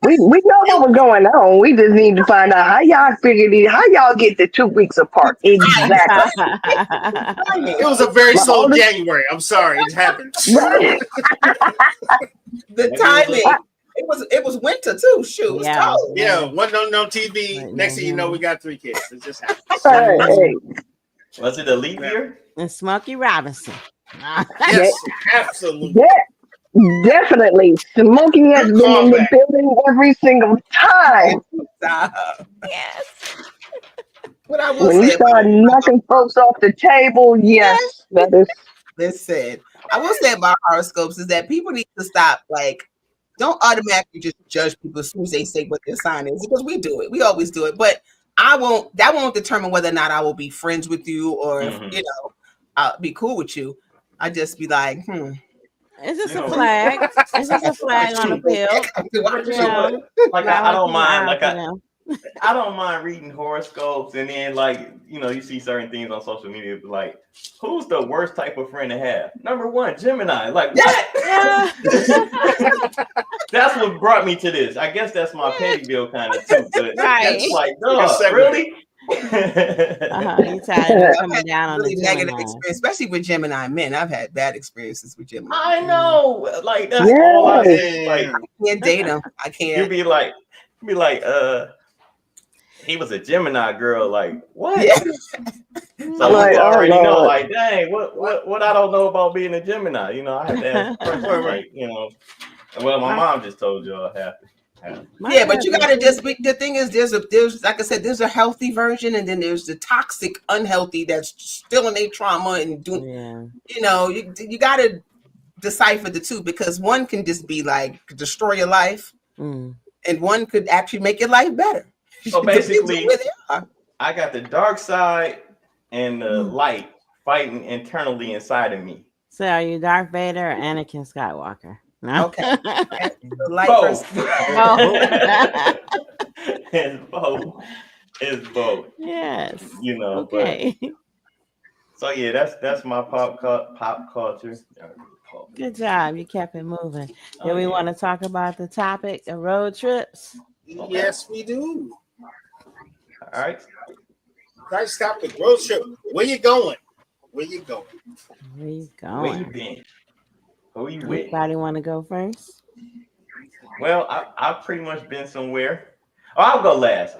We know what was going on. We just need to find out how y'all figured it. How y'all get the 2 weeks apart? Exactly. It was a very slow January. I'm sorry, it happened. The timing. It was winter too. Shoot, it was cold. Yeah, wasn't on TV. Next thing you know, we got 3 kids. It just happened. Was it a leap year? And Smokey Robinson. Yes, absolutely. Yeah. Definitely. Smokey has been in the building every single time. Yes. What I will when say, you start knocking folks off the table, yes. That is. Listen, I will say about horoscopes is that people need to stop, like, don't automatically just judge people as soon as they say what their sign is, because we do it. We always do it. But that won't determine whether or not I will be friends with you or, I'll be cool with you. I just be like, It's just a flag. It's just a flag on a pill. Like I don't mind. Like I don't mind reading horoscopes, and then like you see certain things on social media, like who's the worst type of friend to have? Number one, Gemini. Like what? Yeah. That's what brought me to this. I guess that's my petty bill kind of too. But it's like, really? You tired of coming down on really the negative experience, especially with Gemini men. I've had bad experiences with Gemini. I know, like that's all I like. I can't date them. I can't. You'd be like, he was a Gemini girl. Like what? Yeah. So you already know, like, dang, what I don't know about being a Gemini. I have to ask the question, like, Well, my mom just told you I have to. Yeah, but you gotta just be. The thing is, there's like I said, there's a healthy version, and then there's the toxic, unhealthy that's still in their trauma and doing. You gotta decipher the two, because one can just be like destroy your life, and one could actually make your life better. So basically, I got the dark side and the light fighting internally inside of me. So are you Darth Vader or Anakin Skywalker? No? Okay. Both. It's both. Yes. Okay. But, so yeah, that's my pop culture. Good job. You kept it moving. Do we want to talk about the topic of road trips? Okay. Yes, we do. All right. Nice topic. Road trip. Where you going? Where you going? Where you been? Who you with? Anybody want to go first? Well, I've pretty much been somewhere. Oh, I'll go last.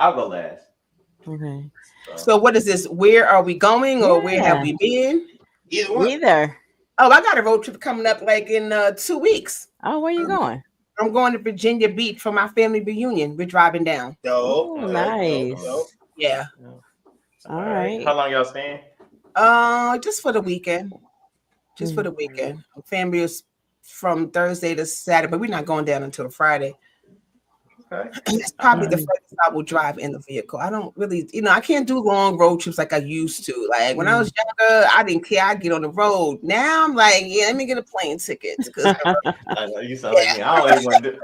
Okay. So what is this? Where are we going, or where have we been? Either. Oh, I got a road trip coming up like in 2 weeks. Oh, where you going? I'm going to Virginia Beach for my family reunion. We're driving down. Oh, nice. Yeah. All right. How long y'all staying? Just for the weekend. For the weekend. Family is from Thursday to Saturday, but we're not going down until Friday. Okay. It's probably the first I will drive in the vehicle. I don't really, I can't do long road trips like I used to. Like when I was younger, I didn't care. I'd get on the road. Now I'm like, let me get a plane ticket. I know you sound like me. I don't even want to do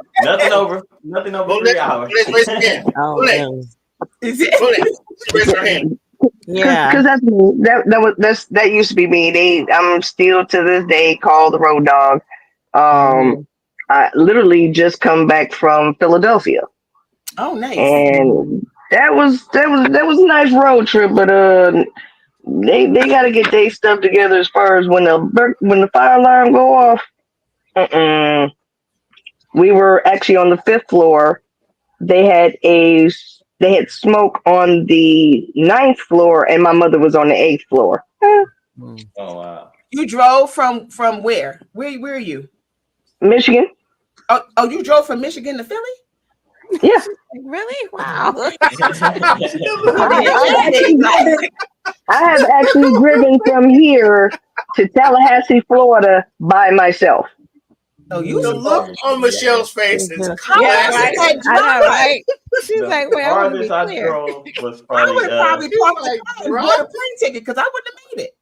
nothing over 3 hours. Raise your hand. Is it? Raise your hand. Yeah, because that used to be me. I'm still to this day called the road dog. I literally just come back from Philadelphia. Oh, nice! And that was a nice road trip, but they got to get their stuff together as far as when the fire alarm go off. We were actually on the 5th floor. They had smoke on the 9th floor, and my mother was on the 8th floor. Oh wow! You drove from where? Where are you? Michigan. Oh, you drove from Michigan to Philly? Yeah. Really? Wow. I have actually driven from here to Tallahassee, Florida by myself. Oh, you the look on Michelle's face is right. I know, right? She's like, well, I was probably I would have probably bought a plane ticket because I wouldn't have made it.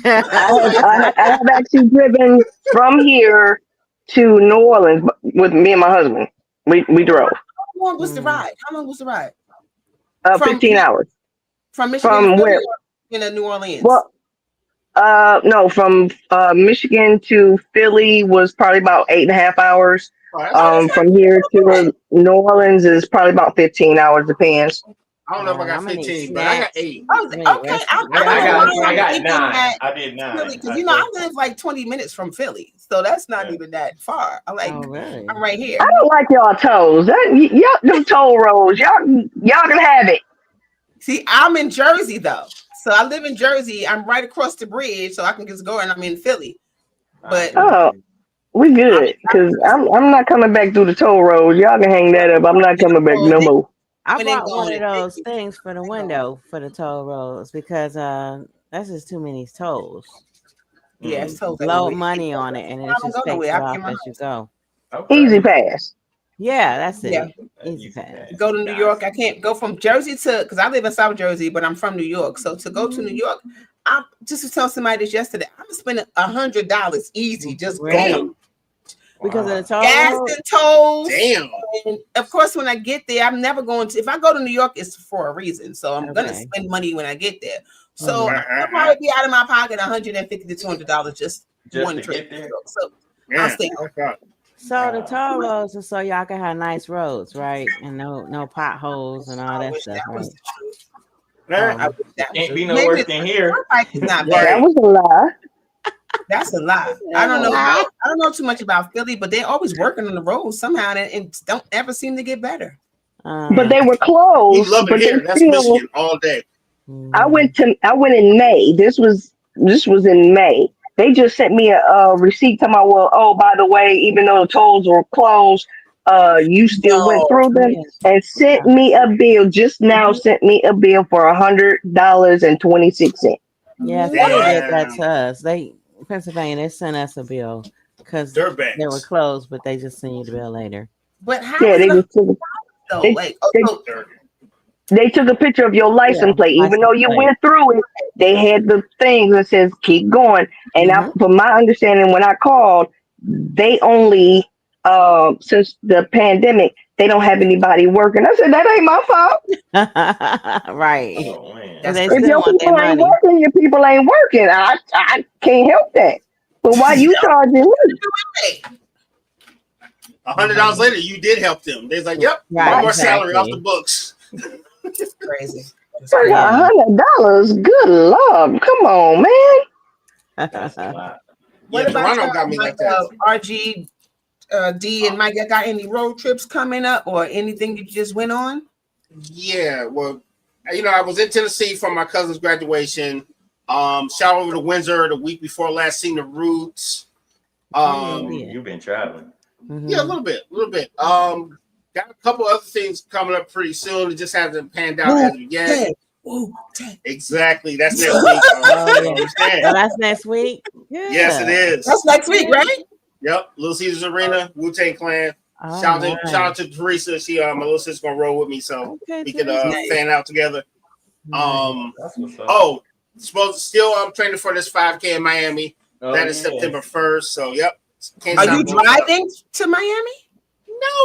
I have actually driven from here to New Orleans with me and my husband. We drove. How long was the ride? 15 hours. From Michigan from to where? New Orleans. Well, no, from Michigan to Philly was probably about 8.5 hours. From here to New Orleans is probably about 15 hours, depends. I don't know if I got 15, but I got 8. Okay, I got 9. I did 9. Because I live like 20 minutes from Philly, so that's not even that far. I'm right here. I don't like y'all tolls. Y'all them toll roads. Y'all can have it. See, I'm in Jersey though, so I live in Jersey. I'm right across the bridge, so I can just go and I'm in Philly. But we good because I'm not coming back through the toll roads. Y'all can hang that up. I'm not coming back no more. I bought one of those things for the window for the toll roads because that's just too many tolls. Yeah, it's totally load money on it, and it just takes it off as you go. Okay. Easy pass. Yeah, that's it. Yeah. Easy pass. Go to New York. I can't go from Jersey to, because I live in South Jersey, but I'm from New York. So to go to New York, I'm just to tell somebody this yesterday, I'm spending $100 easy just going. Because of the toll. Gas and tolls. Damn. And of course, when I get there, I'm never going to. If I go to New York, it's for a reason. So I'm gonna spend money when I get there. So I'll probably be out of my pocket $150 to $200 just one trip. So I'll stay home. So the toll roads are so y'all can have nice roads, right? And no potholes and all that stuff. Right? Can't be no worse than here. That was a lie. That's a lie. I don't know too much about Philly, but they're always working on the road somehow, and don't ever seem to get better. But they were closed. You love it here. That's Michigan all day. I went in May. This was in May. They just sent me a receipt telling me, well, oh, by the way, even though the tolls were closed, you still went through them, and sent me a bill. Just now sent me a bill for $100.26. Yeah, they did that to us. Pennsylvania, they sent us a bill because they were closed, but they just sent you the bill later. But how? Yeah, they took a picture of your license plate, even though you went through it. They had the thing that says "keep going." And from my understanding, when I called, they only since the pandemic, they don't have anybody working. I said that ain't my fault. Right. Oh, if your people ain't working, your people ain't working. I can't help that. But why you charging me? $100 later, you did help them. They're like, "Yep, one more salary off the books." Crazy. $100. Good Lord, come on, man. What about Toronto got me like that? RG, D, and Mike? Got any road trips coming up or anything you just went on? Yeah, well, I was in Tennessee for my cousin's graduation. Shot over to Windsor the week before last, seen the Roots. You've been traveling. Yeah, a little bit. Got a couple other things coming up pretty soon. It just hasn't panned out as of yet. Exactly. That's next week. That's next week? Yeah. Yes, it is. That's next week, right? Yep. Little Caesars Arena, Wu-Tang Clan. Shout out to Teresa. She my little sister's gonna roll with me, so we can fan out together. I'm training for this 5K in Miami. That is September 1st. So Are you driving to Miami?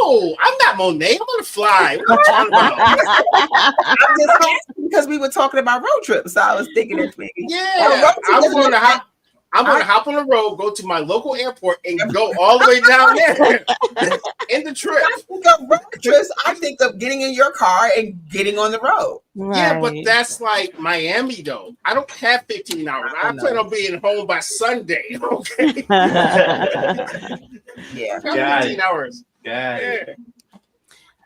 No, I'm not Monet. I'm gonna fly. What are you talking about? I'm just asking because we were talking about road trips. So I was thinking that maybe. Yeah, I'm gonna hop on the road, go to my local airport, and go all the way down there in the trip. I think of road trips. I think of getting in your car and getting on the road. Right. Yeah, but that's like Miami, though. I don't have 15 hours. I plan on being home by Sunday. Okay. Yeah, 15 hours. Yeah.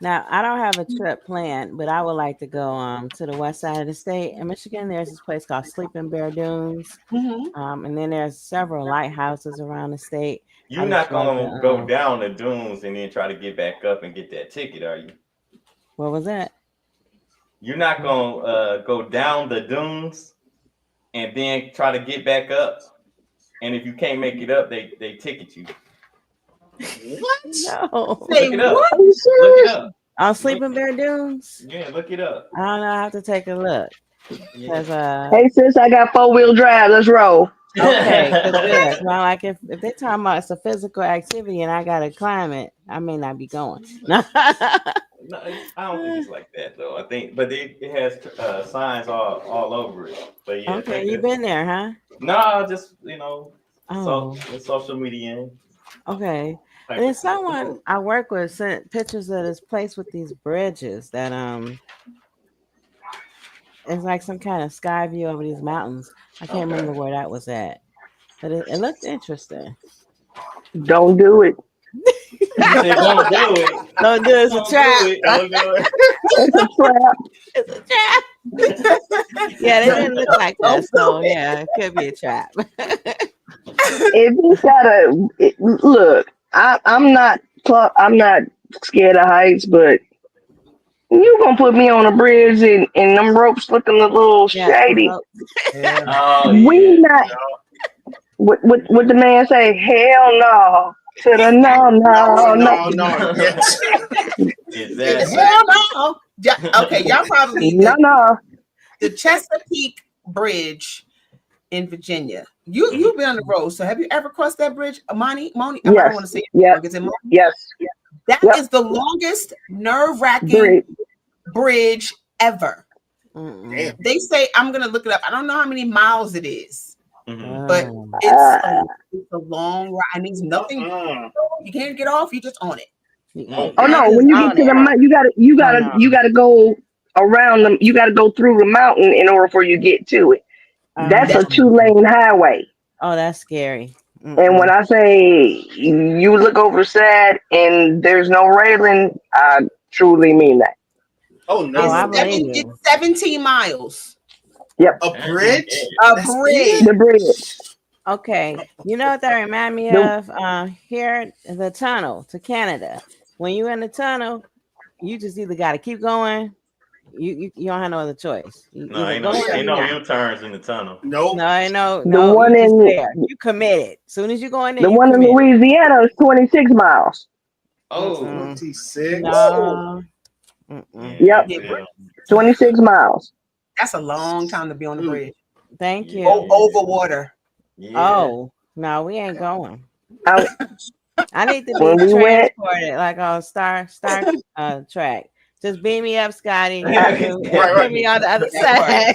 Now, I don't have a trip planned, but I would like to go to the west side of the state. In Michigan, there's this place called Sleeping Bear Dunes. And then there's several lighthouses around the state. You're not going to go down the dunes and then try to get back up and get that ticket, are you? What was that? You're not going to go down the dunes and then try to get back up. And if you can't make it up, they ticket you. What? No. Look it up. Are you serious? Look it up. On Sleeping Bear Dunes? Yeah, look it up. I don't know. I have to take a look. Hey, sis, I got 4-wheel drive. Let's roll. Okay, good. Well, like if they're talking about it's a physical activity and I gotta climb it, I may not be going. No, I don't think it's like that though. I think, but it has signs all over it. But yeah. Okay, you've been there, huh? No, just Oh. social media. Okay. And then someone I work with sent pictures of this place with these bridges that it's like some kind of sky view over these mountains. I can't remember where that was at, but it looked interesting. Don't do it. Don't do it. Don't do it. It's a trap. Don't do it. It's a trap. It's a trap. Yeah, they didn't look like that. So yeah, it could be a trap. If you gotta look, I'm not scared of heights, but you gonna put me on a bridge and them ropes looking a little shady. What the man say? Hell no. To the no. Yes. Exactly. Hell no. Okay, y'all probably need the Chesapeake Bridge in Virginia. You've been on the road, so have you ever crossed that bridge, Moni? I don't want to say it. Is it Moni? Yes. That is the longest nerve-wracking bridge ever. Damn. They say, I'm gonna look it up. I don't know how many miles it is, but it's a long ride. And there's nothing. You can't get off. You just on it. Oh no! When you get to the mountain, you gotta go around them. You gotta go through the mountain in order for you to get to it. That's a 2-lane highway. Oh, that's scary. And when I say you look over the side and there's no railing, I truly mean that. Oh no! It's 17 miles. Yep. A bridge? The bridge. Okay. You know what that remind me of? Here, the tunnel to Canada. When you're in the tunnel, you just either got to keep going. You don't have no other choice. No, ain't no U-turns in the tunnel. Nope. No. The one you committed. As soon as you go in there, the one in Louisiana is 26 miles. Oh, 26. No. Yep. 26 miles. That's a long time to be on the bridge. Thank you. Over water. Yeah. Oh, no, we ain't going. I need to be transported like a Star Trek. Just beam me up, Scotty. Put me on the other side.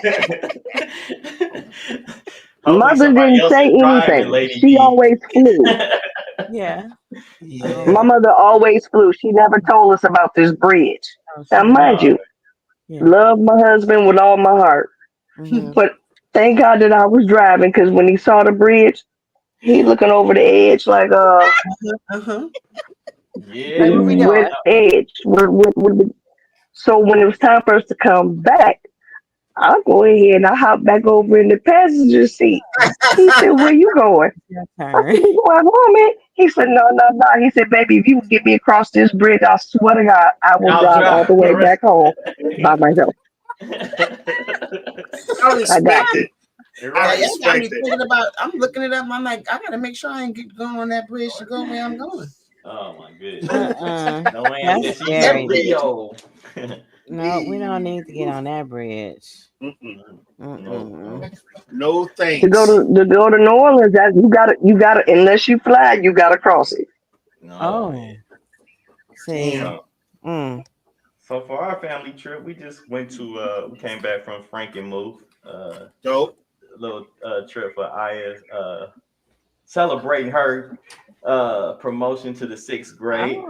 Mother didn't say anything. She always flew. Yeah. My mother always flew. She never told us about this bridge. Now, mind you, love my husband with all my heart. But thank God that I was driving, because when he saw the bridge, he looking over the edge like with edge. So when it was time for us to come back, I'll go ahead and I hop back over in the passenger seat. He said, "Where you going?" I said, "You going home, man?" He said, No. He said, "Baby, if you get me across this bridge, I swear to God, I will drive all the way back home by myself." I respect it. I'm looking it up. I'm like, I gotta make sure I ain't going on that bridge to go where I'm going. Oh my goodness. That's scary. No, we don't need to get on that bridge. No thanks. To go to New Orleans, that you gotta unless you fly, you gotta cross it. See. So for our family trip, we just went to we came back from Frankenmuth. Dope. A little trip for Aya, celebrating her promotion to the 6th grade.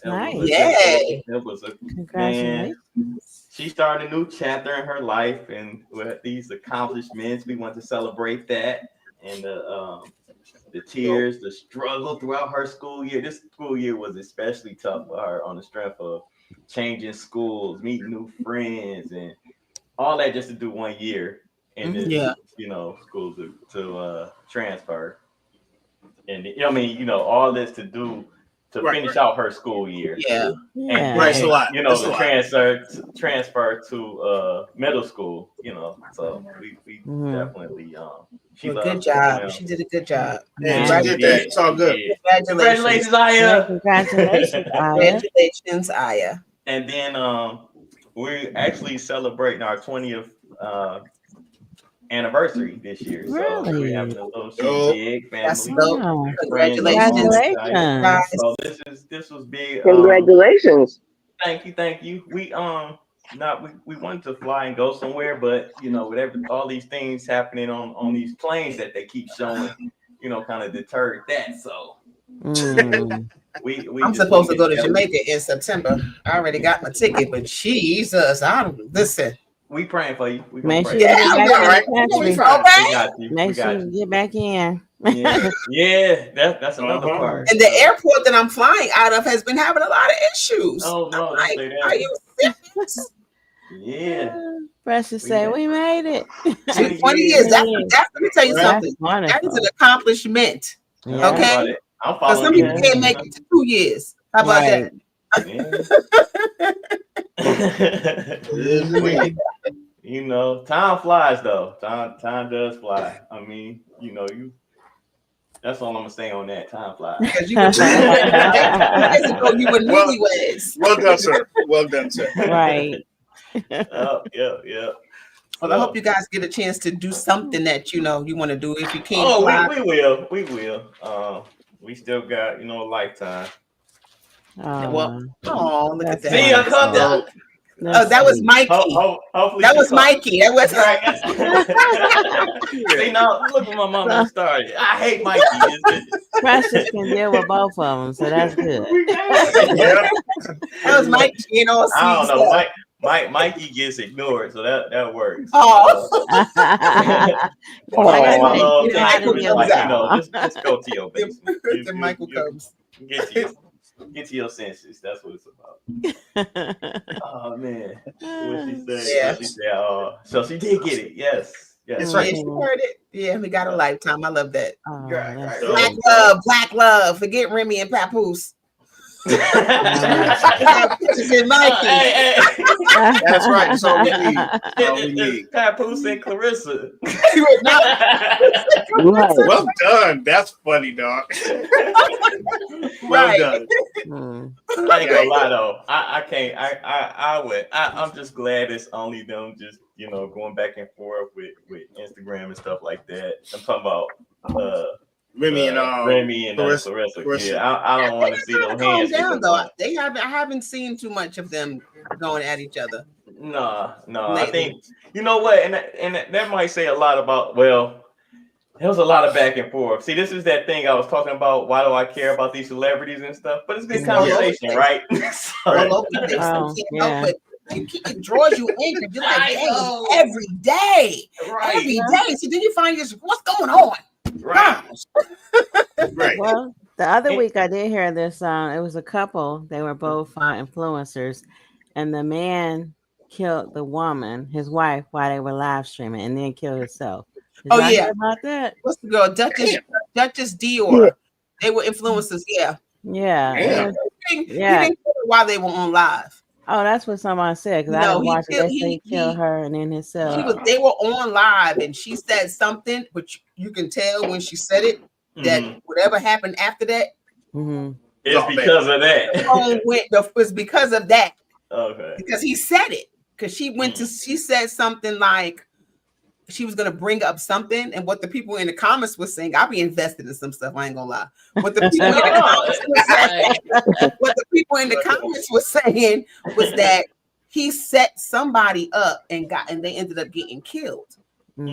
Nice. It was a Congratulations. man. She started a new chapter in her life, and with these accomplishments, we want to celebrate that and the tears, the struggle throughout her school year. This school year was especially tough for her on the strength of changing schools, meeting new friends, and all that just to do 1 year and then school to transfer. And I mean, all this to do to finish out her school year. And it's a lot. To transfer to middle school. So we definitely she did good job. She did a good job. Yeah, she did that. It's all good. Congratulations, Aya. Congratulations, Aya. And then we're actually celebrating our 20th anniversary this year. Really? So we're having a little big family. Congratulations. So this was big. Congratulations. Thank you. We we wanted to fly and go somewhere, but with all these things happening on these planes that they keep showing, kind of deterred that. So I'm supposed to go to Jamaica in September. I already got my ticket, but Jesus, listen. We praying for you. Make sure you get back in the country. Make sure you get back in. That's another part. And the airport that I'm flying out of has been having a lot of issues. Oh no, like, are you serious? Yeah. Precious say we made it. 20 years. That's let me tell you something. That is an accomplishment. Yeah. Okay. Because some people can't make it to 2 years. How about that? Time flies though. Time does fly. I mean, That's all I'm gonna say on that. Time flies. Because you were newlyweds. Well done, sir. Well done, sir. Right. Yeah. Well, I hope you guys get a chance to do something that you want to do. If you can't, we will. We still got a lifetime. Well, look at that. See, I caught that. Oh, that was Mikey. Hopefully that was Mikey. That was right. See, now look what my mama started. I hate Mikey. Precious can deal with both of them, so that's good. Yeah. That was Mikey. I don't know. Mikey gets ignored, so that works. Just go to your basement. Then Michael comes. Get to your senses. That's what it's about. Oh man, what she said? Yeah. She said, so she did get it. Yes. That's right. She heard it. Yeah, we got a lifetime. I love that. Right. Black love. Forget Remy and Papoose. That's right. That's all we need. Papoose and Clarissa. Well done. That's funny, dog. Well done. I ain't gonna lie though. I can't. I'm just glad it's only them just going back and forth with Instagram and stuff like that. I'm talking about Remy and Clarissa. Yeah, I don't want to see those hands. Down, though. I haven't seen too much of them going at each other. No. I think what, and that might say a lot about. Well, there was a lot of back and forth. See, this is that thing I was talking about. Why do I care about these celebrities and stuff? But it's good conversation, right? It draws you in because you're like, every day. Right. Every day. So then you find yourself, what's going on? Right. Right. Well, the other week I did hear this. It was a couple. They were both influencers, and the man killed the woman, his wife, while they were live streaming, and then killed himself. Hear about that? What's the girl? Duchess Dior. Yeah. They were influencers. Yeah. He didn't kill her while they were on live. Oh, that's what someone said. Because I didn't watch it. He killed her and then himself. They were on live, and she said something, which you can tell when she said it that whatever happened after that, it's because of that. It's because of that. Okay. Because he said it. Because she said something like she was gonna bring up something, and what the people in the comments were saying, I'll be invested in some stuff. I ain't gonna lie. What the people in the comments were saying was that he set somebody up and they ended up getting killed.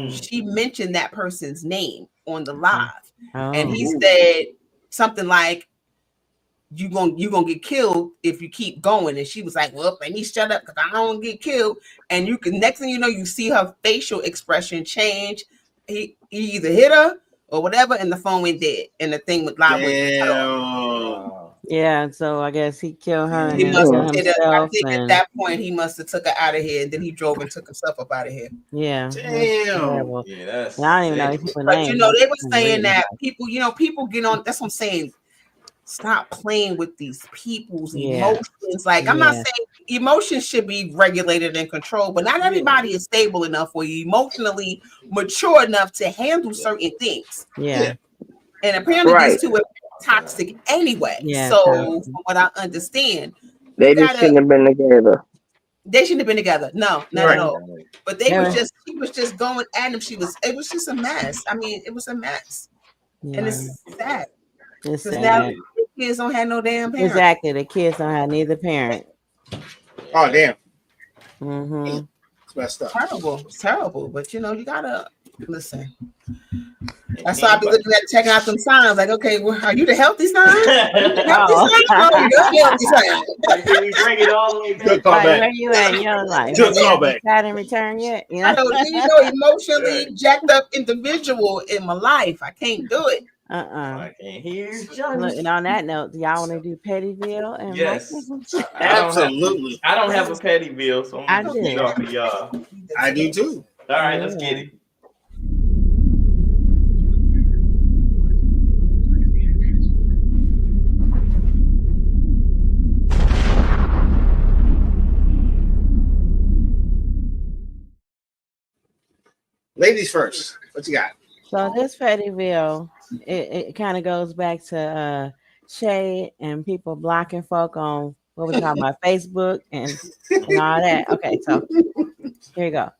She mentioned that person's name on the live, and he said something like, you gonna get killed if you keep going. And she was like, well, let me shut up because I don't want to get killed. And next thing you know, you see her facial expression change. He either hit her or whatever, and the phone went dead, and the thing with live. Yeah, so I guess he killed her. And he must have himself. I think at that point he must have took her out of here, and then he drove and took himself up out of here. Yeah. Damn. Yeah, that's. I don't even know people's names. But they were saying that people get on. That's what I'm saying. Stop playing with these people's emotions. Like, I'm not saying emotions should be regulated and controlled, but not everybody is stable enough or emotionally mature enough to handle certain things. Yeah. And apparently these two are toxic anyway. Yeah, so from what I understand, they just shouldn't have been together. They shouldn't have been together. No, not at all. But she was just going at him. It was just a mess. I mean, it was a mess. Yeah. And it's sad. Because now the kids don't have no damn parent. Exactly. The kids don't have neither parent. Oh, damn. It's messed up. It's terrible. But you gotta listen. That's why I be looking at checking out them signs. Like, okay, well, are you the healthy sign? Did we bring it all the way back? Good callback. Where you at in your life? Good callback. Hadn't returned yet. Emotionally jacked up individual in my life. I can't do it. I can't hear you. And on that note, do y'all want to do Pettyville? And yes, absolutely. I don't have a Pettyville, so I'm going to get off of y'all. I do too. All right, let's get it. Ladies first. What you got? So this Pettyville it kind of goes back to shade and people blocking folk on what we talking about Facebook and all that. Okay, so here you go.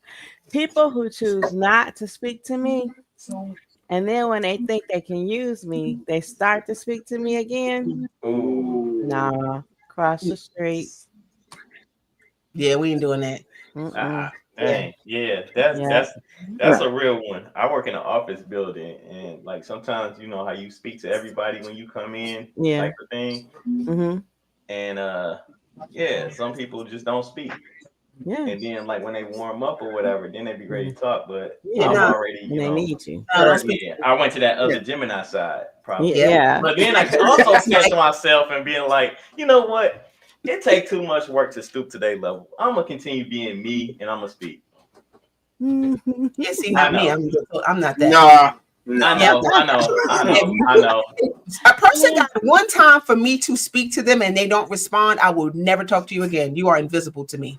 People who choose not to speak to me, and then when they think they can use me, they start to speak to me again. Ooh. Nah, cross the street. Yeah, we ain't doing that. Dang. Yeah, that's a real one. I work in an office building, and like sometimes you know how you speak to everybody when you come in, type of thing. Mm-hmm. And yeah, some people just don't speak. Yeah. And then like when they warm up or whatever, then they be ready to talk. But Yeah, I'm already, and they need you. Yeah, I went to that other Gemini side, probably. Yeah. But then I can also catch myself and being like, you know what? It takes too much work to stoop to their level. I'm gonna continue being me, and I'm gonna speak. Yeah, see, not me. I'm not that. No. I know. A person got one time for me to speak to them and they don't respond, I will never talk to you again. You are invisible to me.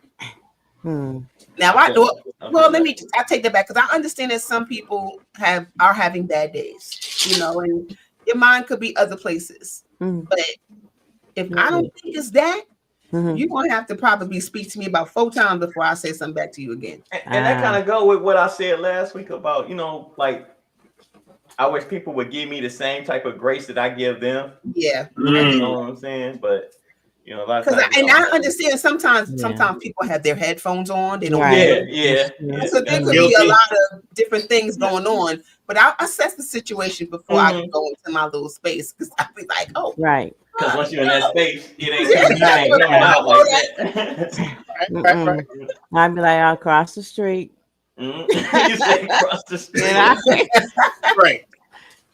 Now I do. Well, I take that back because I understand that some people are having bad days, you know, and your mind could be other places. But if I don't think it's that, you're gonna have to probably speak to me about 4 times before I say something back to you again. And that kind of go with what I said last week about, you know, like I wish people would give me the same type of grace that I give them. Yeah, you know what I'm saying, but. You know, a lot of times I understand sometimes people have their headphones on. They don't. Yeah. So there could be a lot of different things going on. But I'll assess the situation before I go into my little space because I'll be like, oh, right. Because once you're in that space, it ain't coming out like that. I'd be like, I'll cross the street. You say cross the street, right?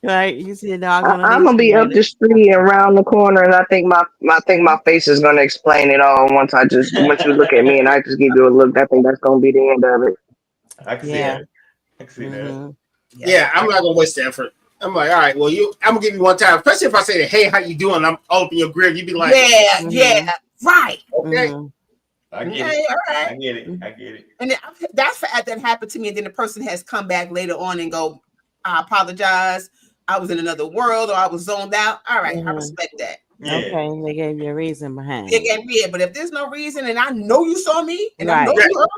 Right, you see a dog. I'm gonna be up the street and around the corner, and I think my face is gonna explain it all once you look at me and I just give you a look. I think that's gonna be the end of it. I can see that. I can see that. Yeah, I'm not gonna waste the effort. I'm like, all right, well, I'm gonna give you one time, especially if I say, "Hey, how you doing?" I'm all up in your grill. You'd be like, yeah, right, okay. I get it. All right. I get it. And that's that happened to me, and then the person has come back later on and go, "I apologize. I was in another world, or I was zoned out." All right, I respect that. Yeah. Okay, they gave you a reason behind it. Gave me it, but if there's no reason, and I know you saw me, and I know you heard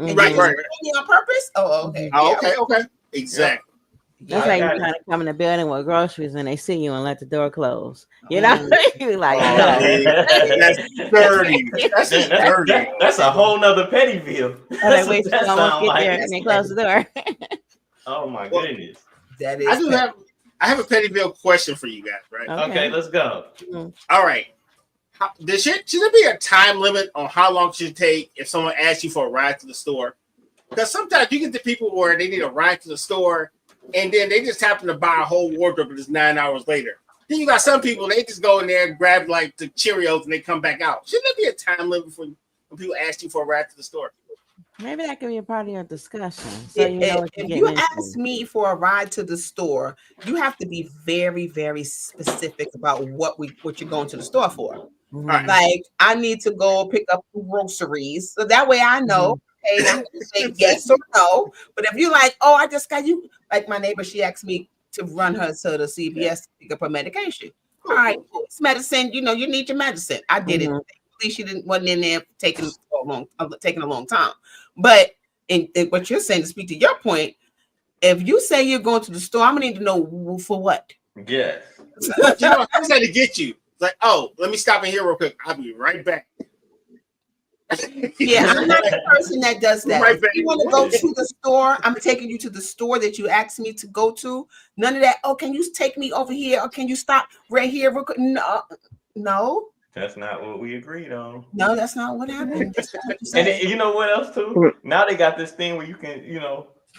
me, right, me on purpose. Oh, okay. Okay, exactly. That's like you kind of come in the building with groceries and they see you and let the door close. You know, you're like, that's dirty. That's dirty. That's a whole nother Pettyville. They wait till someone get there and they close the door. Oh my goodness. That is. I have a Pettyville question for you guys, right? Okay, let's go. All right. Should there be a time limit on how long it should take if someone asks you for a ride to the store? Because sometimes you get the people where they need a ride to the store and then they just happen to buy a whole wardrobe and it's 9 hours later. Then you got some people, they just go in there and grab like the Cheerios and they come back out. Shouldn't there be a time limit when people ask you for a ride to the store? Maybe that can be a part of your discussion. So if you ask me for a ride to the store, you have to be very, very specific about what you're going to the store for. Right. Like, I need to go pick up groceries, so that way I know. Hey, I'm going to say yes or no. But if you're like, oh, I just got you, like my neighbor, she asked me to run her to the CVS to pick up her medication. All right, it's medicine. You know, you need your medicine. I did it. At least she wasn't in there taking a long time. But in what you're saying, to speak to your point, if you say you're going to the store, I'm gonna need to know for what. Yes. I was trying to get you. It's like, oh, let me stop in here real quick. I'll be right back. Yeah, I'm not the person that does that. Right, if you want to go to the store, I'm taking you to the store that you asked me to go to. None of that. Oh, can you take me over here? Or can you stop right here? No. That's not what we agreed on. No, that's not what happened. And you know what else too? Now they got this thing where you can,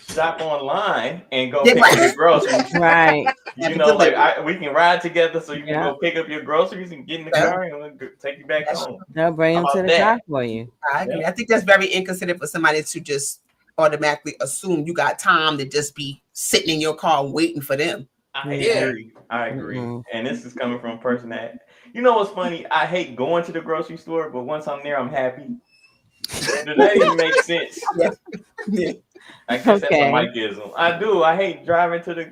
shop online and go pick up your groceries. Right. You know, like we can ride together, so you can go pick up your groceries and get in the car and we'll take you back home. They'll bring them to the car for you. I agree. Yeah. I think that's very inconsiderate for somebody to just automatically assume you got time to just be sitting in your car waiting for them. I agree. And this is coming from a person that, you know what's funny? I hate going to the grocery store, but once I'm there, I'm happy. Does that even make sense? I guess that's a Mikeism. I do. I hate driving to the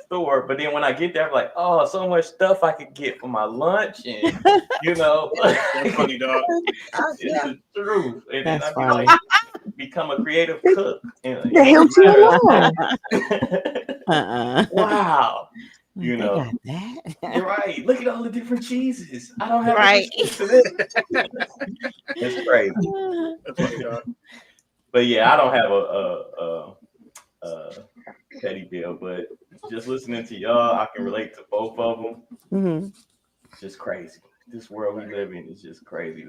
store, but then when I get there, I'm like, oh, so much stuff I could get for my lunch, and That's funny, dog. It's the truth. And then I be like, become a creative cook. And, wow. They got that. You're right. Look at all the different cheeses. I don't have right. It's crazy. That's funny, dog. But yeah, I don't have a petty bill, but just listening to y'all, I can relate to both of them. Mm-hmm. It's just crazy. This world we live in is just crazy.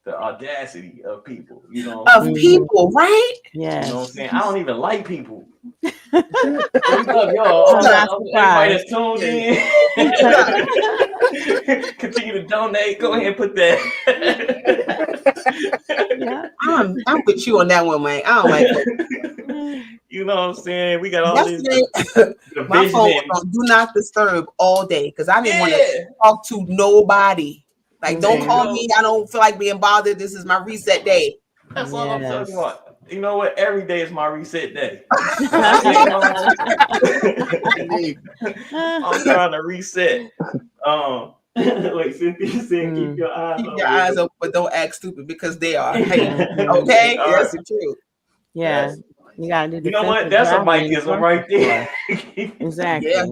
The audacity of people, people, right? Yeah. You know what I'm saying? I don't even like people. We love y'all. Everybody that's tuned in. Continue to donate. Go ahead and put that. Yeah. I'm with you on that one, man. I don't like it. You know what I'm saying? We got all this. My phone was on do not disturb all day because I didn't want to talk to nobody. Like, don't call me. I don't feel like being bothered. This is my reset day. That's all I'm telling you. You know what? Every day is my reset day. I'm trying to reset. Like Cynthia said, keep your eyes open, but don't act stupid because they are. Okay, that's the truth. Yeah. You gotta do. You know what? That's a Mikeism right there. Exactly. Yeah.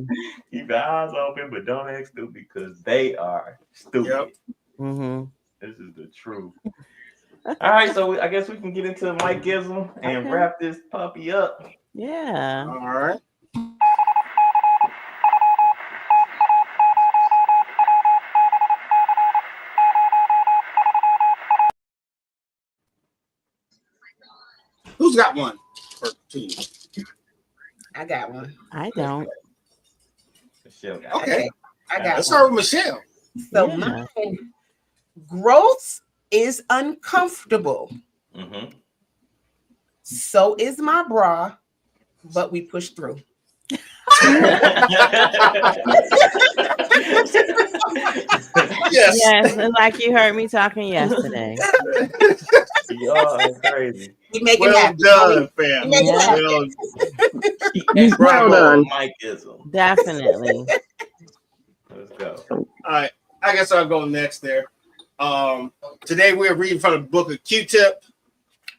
Keep your eyes open, but don't act stupid because they are stupid. Yep. Mm-hmm. This is the truth. All right, so I guess we can get into Mikeism and wrap this puppy up. Yeah. All right. Who's got one or two? I got one. I don't. Michelle got okay. I got Let's start with Michelle. So mine, growth is uncomfortable. Mm-hmm. So is my bra, but we push through. Yes, and like you heard me talking yesterday. Y'all crazy. We make well it happen. Done, fam. Well done. Mikeism. Definitely. Let's go. All right. I guess I'll go next there. Today we're reading from the book of Q-Tip,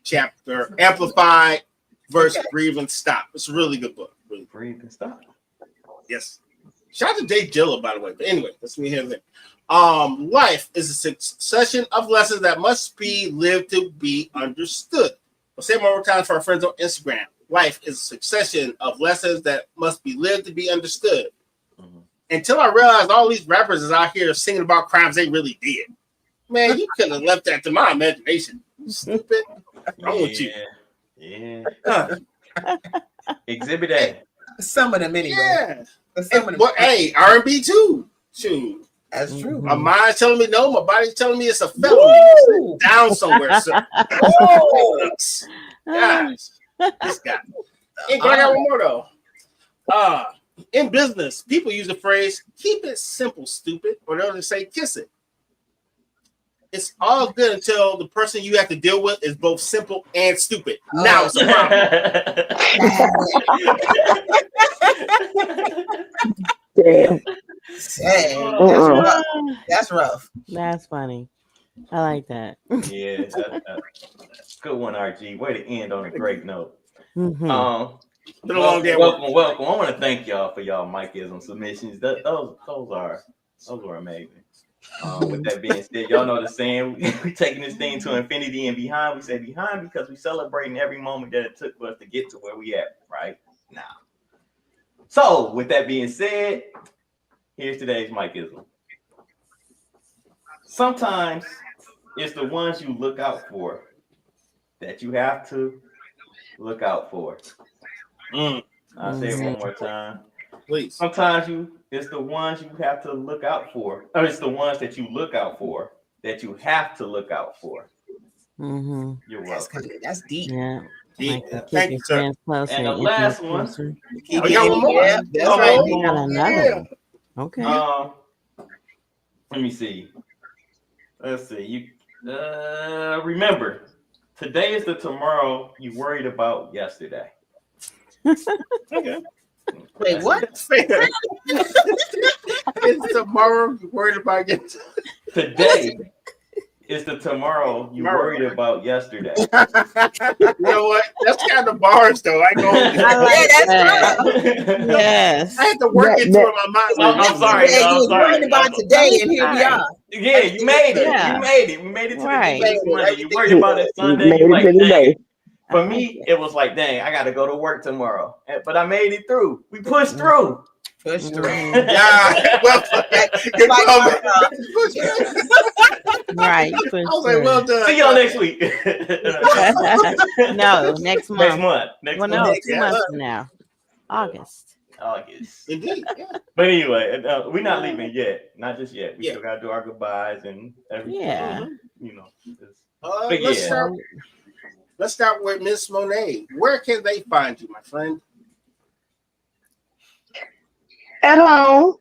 chapter Amplified, verse Breathe and Stop. It's a really good book. Really. Breathe and Stop. Yes. Shout out to Dave Gilla, by the way. But anyway, that's me here and there. Life is a succession of lessons that must be lived to be understood. I'll say it one more time for our friends on Instagram. Life is a succession of lessons that must be lived to be understood. Mm-hmm. Until I realized all these rappers is out here singing about crimes they really did. Man, you couldn't have left that to my imagination. Stupid. What's wrong with you? Yeah. Exhibit A. Some of them anyway. Yeah. Some of them. But hey, R&B too. Shoot. That's true. My mind's telling me no. My body's telling me it's a felony. Down somewhere. So. Guys, this guy. I got one more though. In business, people use the phrase "keep it simple, stupid," or they'll just say "kiss it." It's all good until the person you have to deal with is both simple and stupid. Now it's a problem. Damn. That's rough. That's funny. I like that. Yeah, good one, RG. Way to end on a great note. Mm-hmm. Been a long day. Welcome. I want to thank y'all for y'all Mikeism submissions. Those were amazing. With that being said, y'all know the saying, we taking this thing to infinity and behind. We say behind because we celebrating every moment that it took for us to get to where we at right now. So with that being said, here's today's Mikeism. Sometimes it's the ones you look out for that you have to look out for. I'll say it one more time. Please. Sometimes it's the ones you have to look out for. Or it's the ones that you look out for that you have to look out for. Mm-hmm. You're welcome. That's deep. Yeah. Thank you, sir. Closer, and the last one. We got one more. Yeah, that's right. We got another one. Okay. Let me see. Let's see. You remember Today is the tomorrow you worried about yesterday. Okay. Wait, what? It's tomorrow you worried about yesterday. Today is the tomorrow you worried about yesterday. You know what? That's kind of bars, though. I go. Yes. I had to work it through my mind. I'm sorry. Yeah, you was worried about today, and here we are. Yeah, you made it. Yeah. You made it. We made it to Right. the day Monday. You worried about it Sunday. Made You it like, to the dang. day. For me, it was like, dang, I got to go to work tomorrow. But I made it through. We pushed through. Push through. Yeah. Well, Right. I was like, well done. See y'all next week. No, next month. Next month. Well, no, 2 months from now. August. Indeed. Yeah. But anyway, we're not leaving yet. Not just yet. We still got to do our goodbyes and everything. Yeah. You know. Let's start with Miss Monet. Where can they find you, my friend? At home.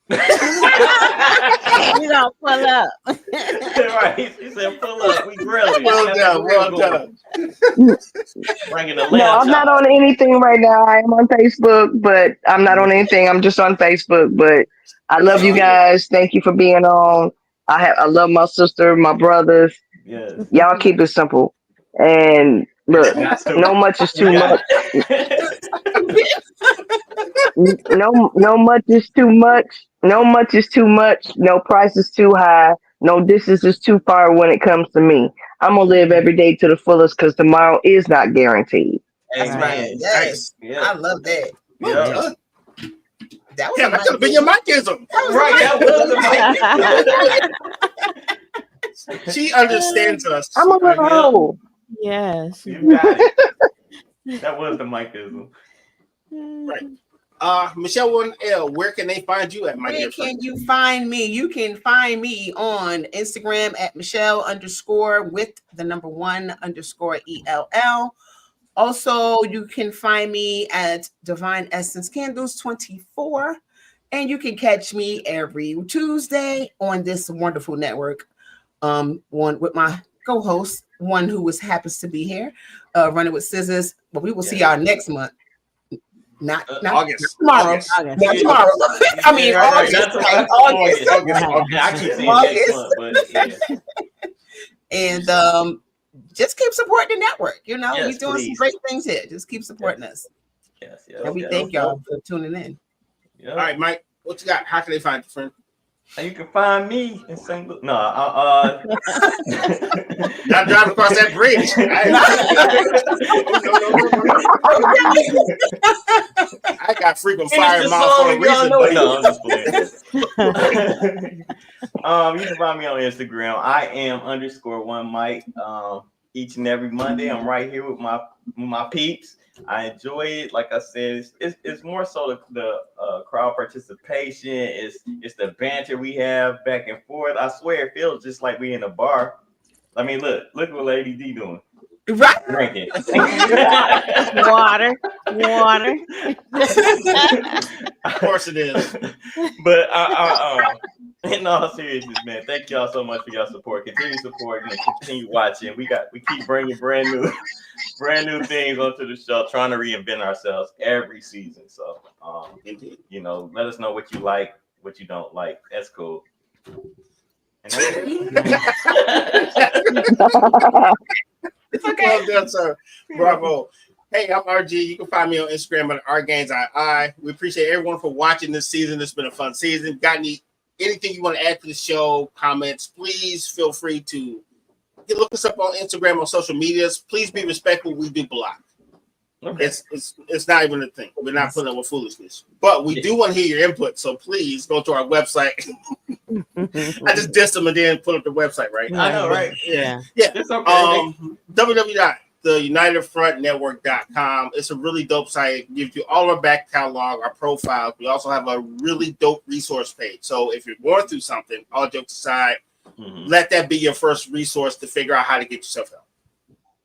You don't pull up. Right. She said, pull up. We grilling. Well done. Bringing the No, I'm not on anything right now. I am on Facebook, but I'm not on anything. I'm just on Facebook. But I love you guys. Thank you for being on. I love my sister, my brothers. Yes. Y'all keep it simple. And look, no much is too much. No much is too much. No much is too much. No price is too high. No distance is too far when it comes to me. I'm gonna live every day to the fullest because tomorrow is not guaranteed. That's right. Yes. Yeah. I love that. Yeah. That was that could have been your Mikism. Right. That was the She understands us. I'm a little old. Yes. You got it. That was the Mikism. Right. Michelle 1L, where can they find you at, my dear friend? Where can you find me? You can find me on Instagram at Michelle_1_ELL. Also, you can find me at Divine Essence Candles 24. And you can catch me every Tuesday on this wonderful network. One with my co-host, one who happens to be here, running with scissors. But we will see y'all next month. Not August. Tomorrow. August. Not tomorrow. I mean, August. I keep saying next month, but yeah. And just keep supporting the network. You know, Yes, we're doing some great things here. Just keep supporting us. Yes. And we thank y'all for tuning in. All right, Mike, what you got? How can they find you, friend? You can find me in St. Louis. No, not driving across that bridge. I got frequent fire miles for a reason. No, I'm just playing. You can find me on Instagram. I am _1Mike. Each and every Monday, I'm right here with my peeps. I enjoy it. Like I said, it's more so the crowd participation. It's the banter we have back and forth. I swear it feels just like we in a bar. I mean, look what Lady D doing. Right. Drinking. Water. Of course it is. But in all seriousness, man, thank y'all so much for your support. Continue supporting and continue watching. We keep bringing brand new things onto the show, trying to reinvent ourselves every season. So, you know, let us know what you like, what you don't like. That's cool. And it's okay. Well done, sir. Bravo. Hey, I'm RG. You can find me on Instagram at RGainsII. We appreciate everyone for watching this season. It's been a fun season. Got anything you want to add to the show, comments, please feel free to look us up on Instagram or social medias. Please be respectful. We do block. Okay. It's not even a thing. We're not putting up with foolishness. But we do want to hear your input. So please go to our website. I just dissed them and then put up the website, right? I know, right? Yeah. It's okay. www.theunitedfrontnetwork.com. It's a really dope site. It gives you all our back catalog, our profiles. We also have a really dope resource page. So if you're going through something, all jokes aside, let that be your first resource to figure out how to get yourself help.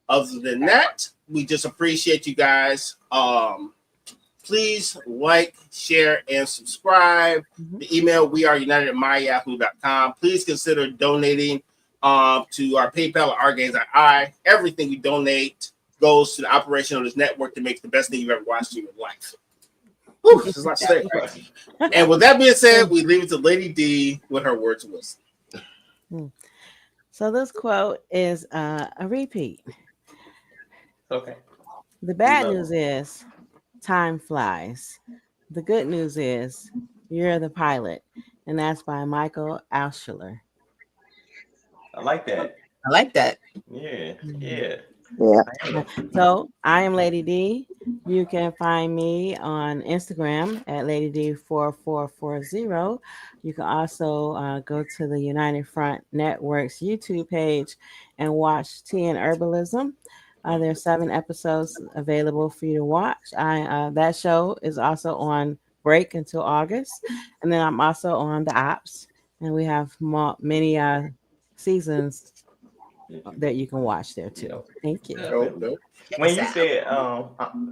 Other than that, we just appreciate you guys. Please like, share, and subscribe. The email, weareunited@myyahoo.com. Please consider donating to our PayPal at OurGains.I. Everything we donate goes to the operation of this network to make the best thing you've ever watched in your life. Whew, there's a lot to say. And with that being said, we leave it to Lady D with her words of wisdom. So this quote is a repeat. Okay. The bad news is time flies. The good news is you're the pilot. And that's by Michael Alschuler. I like that. I like that. Yeah. So I am Lady D. You can find me on Instagram at LadyD4440. You can also go to the United Front Network's YouTube page and watch Tea and Herbalism. There are 7 episodes available for you to watch. That show is also on break until August. And then I'm also on the Ops. And we have many seasons that you can watch there too. Thank you. When you said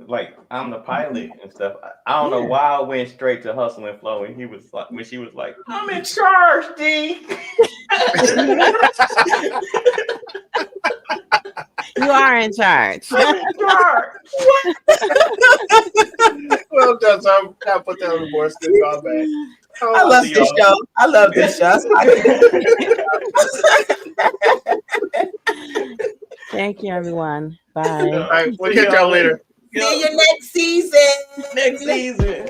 like I'm the pilot and stuff, I don't know why I went straight to Hustle and Flow, and when she was like, "I'm in charge, D." You are in charge. I'm in charge. Well done, so I'll put that on the board. Still call back. I love this show. I love this show. Thank you, everyone. Bye. All right, we'll catch y'all later. See you next season. Next season.